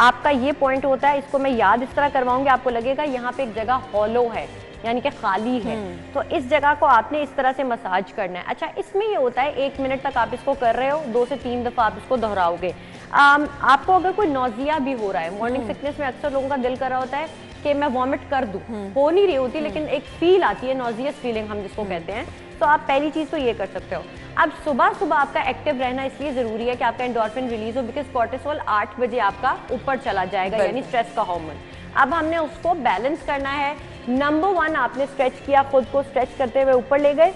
आपका ये पॉइंट होता है, इसको मैं याद इस तरह करवाऊंगी, आपको लगेगा यहाँ पे एक जगह हॉलो है, यानी कि खाली है, तो इस जगह को आपने इस तरह से मसाज करना है। अच्छा, इसमें ये होता है 1 मिनट तक आप इसको कर रहे हो, 2 से 3 दफ़ा आप इसको दोहराओगे। आपको अगर कोई नौजिया भी हो रहा है, मॉर्निंग सिकनेस में अक्सर लोगों का दिल कर रहा होता है कि मैं वॉमिट कर दूं, हो नहीं रही होती, लेकिन एक फील आती है, नॉजियस फीलिंग हम जिसको कहते हैं, तो आप पहली चीज़ तो ये कर सकते हो। अब सुबह सुबह आपका एक्टिव रहना इसलिए ज़रूरी है कि आपका एंडोर्फिन रिलीज हो, बिकॉज कोर्टिसोल 8 बजे आपका ऊपर चला जाएगा, यानी स्ट्रेस का हार्मोन। अब हमने उसको बैलेंस करना है। नंबर 1, आपने स्ट्रेच किया, खुद को स्ट्रेच करते हुए ऊपर ले गए।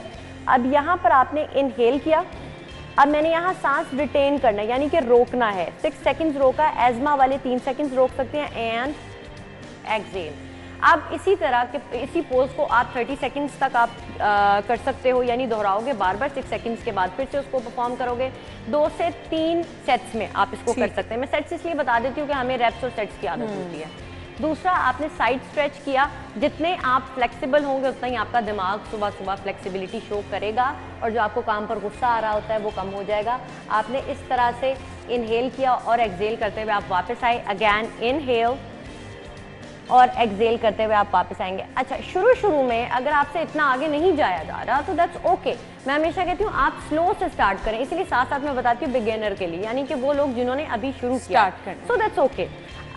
अब यहाँ पर आपने इनहेल किया। अब मैंने यहाँ सांस रिटेन करना है, यानी कि रोकना है। 6 सेकेंड्स रोका, एजमा वाले 3 सेकेंड्स रोक सकते हैं, एंड एक्सेल। अब इसी तरह के इसी पोज को आप 30 सेकंड्स तक आप कर सकते हो, यानी दोहराओगे बार बार। 6 सेकंड्स के बाद फिर से उसको परफॉर्म करोगे। 2 से 3 सेट्स में आप इसको कर सकते हैं। मैं सेट्स इसलिए बता देती हूँ कि हमें रेप्स और सेट्स की आदत होती है। दूसरा, आपने साइड स्ट्रेच किया। जितने आप फ्लेक्सिबल होंगे उतना ही आपका दिमाग सुबह सुबह फ्लेक्सिबिलिटी शो करेगा, और जो आपको काम पर गुस्सा आ रहा होता है वो कम हो जाएगा। आपने इस तरह से इनहेल किया और एक्सेल करते हुए आप वापस आए। अगैन इनहेल और एक्सेल करते हुए आप वापस आएंगे। अच्छा, शुरू में अगर आपसे इतना आगे नहीं जाया जा रहा तो दैट्स ओके। मैं हमेशा कहती हूँ आप स्लो से स्टार्ट करें, इसलिए साथ साथ मैं बताती हूँ बिगिनर के लिए, यानी कि वो लोग जिन्होंने अभी शुरू किया, सो दैट्स ओके।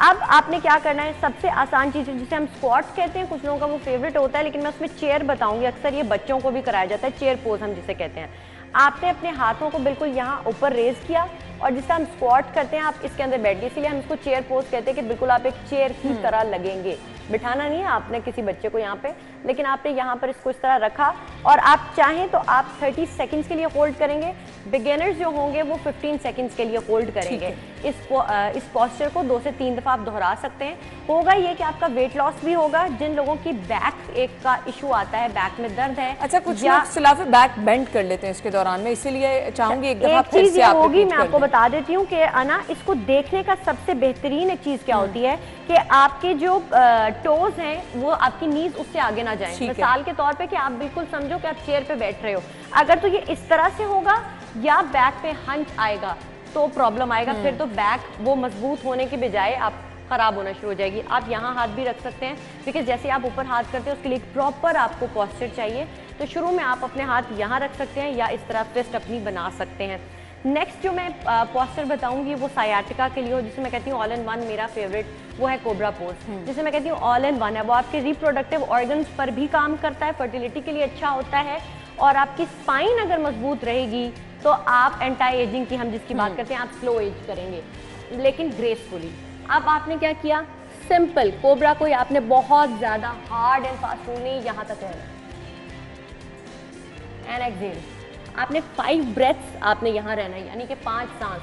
अब आपने क्या करना है, सबसे आसान चीज़ जिसे हम स्क्वाट कहते हैं, कुछ लोगों का वो फेवरेट होता है, लेकिन मैं उसमें चेयर बताऊंगी। अक्सर ये बच्चों को भी कराया जाता है, चेयर पोज हम जिसे कहते हैं। आपने अपने हाथों को बिल्कुल यहाँ ऊपर रेज किया, और जिससे हम स्क्वाट करते हैं आप इसके अंदर बैठ गए, इसीलिए हम इसको चेयर पोज कहते हैं कि बिल्कुल आप एक चेयर की तरह लगेंगे। बिठाना नहीं है आपने किसी बच्चे को यहाँ पे, लेकिन आपने यहाँ पर इसको इस तरह रखा, और आप चाहें तो आप 30 सेकंड्स के लिए होल्ड करेंगे। बिगिनर्स जो होंगे वो 15 सेकंड्स के लिए होल्ड करेंगे। इस पोस्चर को 2 से 3 दफ़ा आप दोहरा सकते हैं। होगा ये कि आपका वेट लॉस भी होगा। जिन लोगों की बैक एक का इशू आता है, बैक में दर्द है, अच्छा, कुछ लोग सुलाफे बैक बेंड कर लेते हैं इसके दौरान में, इसीलिए चाहूंगी एक दफा फिर से आप होगी। मैं आपको बता देती हूँ कि ना इसको देखने का सबसे बेहतरीन एक चीज़ क्या होती है कि आपके जो टोज हैं वो आपकी नीज उससे आगे ना जाएं। मिसाल के तौर पे कि आप बिल्कुल समझो कि आप चेयर पे बैठ रहे हो, अगर तो ये इस तरह से होगा या बैक पे हंच आएगा तो प्रॉब्लम आएगा। फिर तो बैक वो मजबूत होने के बजाय आप खराब होना शुरू हो जाएगी। आप यहाँ हाथ भी रख सकते हैं, बिकॉज जैसे आप ऊपर हाथ करते हैं उसके लिए प्रॉपर आपको पोस्चर चाहिए। तो शुरू में आप अपने हाथ यहाँ रख सकते हैं या इस तरह फिस्ट अपनी बना सकते हैं। नेक्स्ट जो मैं पोस्चर बताऊंगी वो सायाटिका के लिए हो, जिसे मैं कहती हूँ ऑल इन वन। मेरा फेवरेट वो है कोबरा पोज, जिसे मैं कहती हूँ ऑल इन वन है। वो आपके रिप्रोडक्टिव ऑर्गन्स पर भी काम करता है, फर्टिलिटी के लिए अच्छा होता है, और आपकी स्पाइन अगर मजबूत रहेगी तो आप एंटी एजिंग की हम जिसकी बात करते हैं, आप स्लो एज करेंगे लेकिन ग्रेसफुली। अब आपने क्या किया, सिंपल कोबरा को आपने बहुत ज्यादा हार्ड एंड फास्ट नहीं, यहाँ तक रहना एंड एक्सेल। आपने 5 ब्रेथ्स आपने यहाँ रहना है, यानी कि 5 सांस।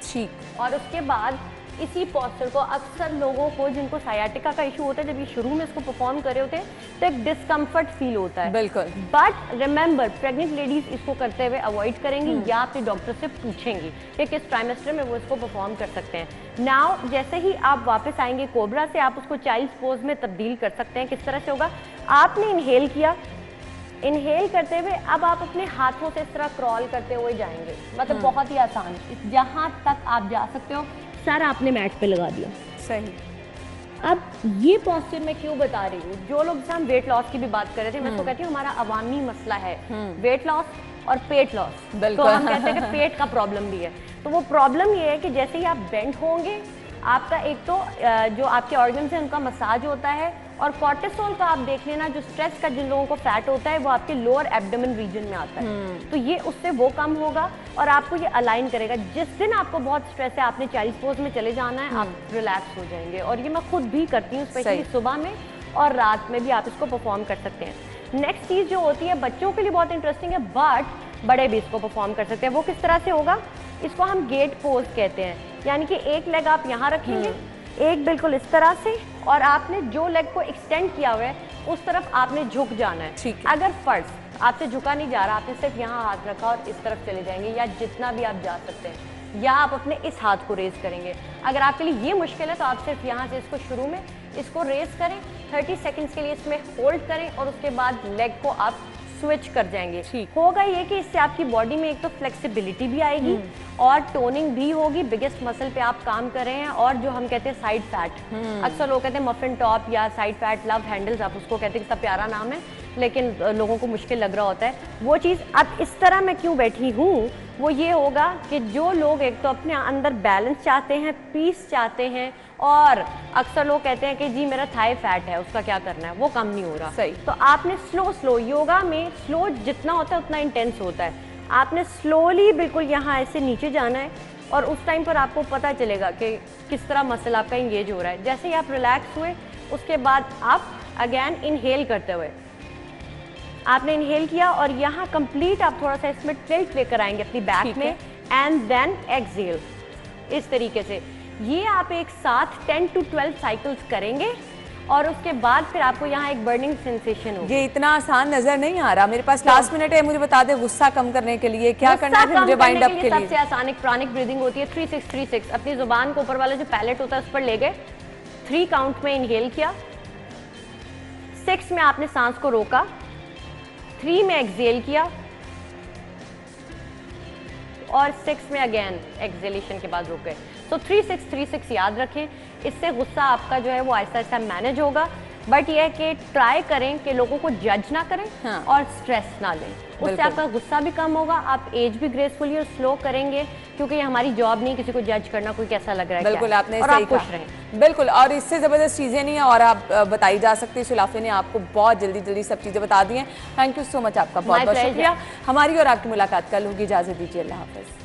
ठीक। और उसके बाद इसी पोस्चर को अक्सर लोगों को जिनको सायाटिका का इशू होता है, जब ये शुरू में इसको परफॉर्म कर रहे होते हैं तो एक डिस्कम्फर्ट फील होता है। बिल्कुल। बट रिमेंबर, प्रेग्नेंट लेडीज इसको करते हुए अवॉइड करेंगी या अपने डॉक्टर से पूछेंगी कि किस ट्राइमेस्टर में वो इसको परफॉर्म कर सकते हैं। नाउ जैसे ही आप वापस आएंगे कोबरा से, आप उसको चाइल्ड्स पोज में तब्दील कर सकते हैं। किस तरह से होगा, आपने इनहेल किया, इनहेल करते हुए अब आप अपने हाथों से इस तरह क्रॉल करते हुए जाएंगे, मतलब बहुत ही आसान, जहां तक आप जा सकते हो। सर आपने मैट पे लगा दिया, सही। अब ये पोस्चर मैं क्यों बता रही हूँ, जो लोग हम वेट लॉस की भी बात कर रहे थे, मैं तो कहती हूँ हमारा अवामी मसला है वेट लॉस और पेट लॉस। तो हम कहते हैं कि पेट का प्रॉब्लम भी है। तो वो प्रॉब्लम ये है कि जैसे ही आप बेंड होंगे, आपका एक तो जो आपके ऑर्गन्स हैं उनका मसाज होता है, और कॉर्टिसोल का आप देख लेना, जो स्ट्रेस का जिन लोगों को फैट होता है वो आपके लोअर एब्डोमेन रीजन में आता है, तो ये उससे वो कम होगा और आपको ये अलाइन करेगा। जिस दिन आपको बहुत स्ट्रेस है, आपने चाइल्ड पोज में चले जाना है, आप रिलैक्स हो जाएंगे। और ये मैं खुद भी करती हूँ, स्पेशली सुबह में और रात में भी आप इसको परफॉर्म कर सकते हैं। नेक्स्ट चीज़ जो होती है बच्चों के लिए बहुत इंटरेस्टिंग है, बट बड़े भी इसको परफॉर्म कर सकते हैं। वो किस तरह से होगा, इसको हम गेट पोज कहते हैं, यानी कि एक लेग आप यहाँ रखेंगे, एक बिल्कुल इस तरह से, और आपने जो लेग को एक्सटेंड किया हुआ है उस तरफ आपने झुक जाना है। ठीक है। अगर फर्ज आपसे झुका नहीं जा रहा, आपने सिर्फ यहाँ हाथ रखा और इस तरफ चले जाएंगे, या जितना भी आप जा सकते हैं, या आप अपने इस हाथ को रेज करेंगे। अगर आपके लिए ये मुश्किल है तो आप सिर्फ यहाँ से इसको शुरू में इसको रेज करें, 30 सेकंड्स के लिए इसमें होल्ड करें और उसके बाद लेग को आप स्विच कर जाएंगे। होगा ये कि इससे आपकी बॉडी में एक तो फ्लेक्सिबिलिटी भी आएगी और टोनिंग भी होगी। बिगेस्ट मसल पे आप काम कर रहे हैं। और जो हम कहते हैं साइड फैट, अक्सर लोग कहते हैं मफिन टॉप या साइड फैट लव हैंडल्स, आप उसको कहते हैं, कितना प्यारा नाम है, लेकिन लोगों को मुश्किल लग रहा होता है वो चीज़। अब इस तरह मैं क्यों बैठी हूँ, वो ये होगा कि जो लोग एक तो अपने अंदर बैलेंस चाहते हैं, पीस चाहते हैं, और अक्सर लोग कहते हैं कि जी मेरा थाई फैट है, उसका क्या करना है, वो कम नहीं हो रहा। सही। तो आपने स्लो योगा में स्लो जितना होता है उतना इंटेंस होता है। आपने स्लोली बिल्कुल यहाँ ऐसे नीचे जाना है और उस टाइम पर आपको पता चलेगा कि किस तरह मसल आपका इंगेज हो रहा है। जैसे ही आप रिलैक्स हुए उसके बाद आप अगेन इनहेल करते हुए, आपने इनहेल किया और यहाँ कंप्लीट आप थोड़ा सा इसमें टिल्ट लेकर आएंगे अपनी बैक में, एंड देन एक्सहेल। इस तरीके से ये आप एक साथ 10 to 12 साइकिल्स करेंगे और उसके बाद फिर आपको यहाँ एक बर्निंग सेंसेशन होगी। ये इतना आसान नजर नहीं आ रहा। मेरे पास लास्ट मिनट है, मुझे बता दे गुस्सा कम करने के लिए क्या करना है मुझे वाइंड अप के लिए? सबसे आसान एक प्राणिक ब्रीदिंग होती है, 3-6-3-6। अपनी जुबान को ऊपर वाला जो पैलेट होता है उस पर ले गए, 3 काउंट में इनहेल किया, 6 में आपने सांस को रोका, 3 में एक्सहेल किया और 6 में अगेन एक्सहेलेशन के बाद रुक गए। तो 3-6-3-6 याद रखें। इससे गुस्सा आपका जो है वो आहिस्ता आहिस्ता मैनेज होगा। बट ये है कि ट्राई करें कि लोगों को जज ना करें और स्ट्रेस ना लें, उससे आपका गुस्सा भी कम होगा। आप एज भी ग्रेसफुली और स्लो करेंगे, क्योंकि ये हमारी जॉब नहीं किसी को जज करना, कोई कैसा लग रहा है। बिल्कुल, आपने और सही आप खुश रहें। बिल्कुल, और इससे ज़बरदस्त चीज़ें नहीं है और आप बताई जा सकती है। सुलाफे ने आपको बहुत जल्दी सब चीज़ें बता दी हैं। थैंक यू सो मच, आपका बहुत बहुत शुक्रिया। हमारी और आपकी मुलाकात कल होगी। इजाज़त दीजिए, अल्लाह हाफ़िज़।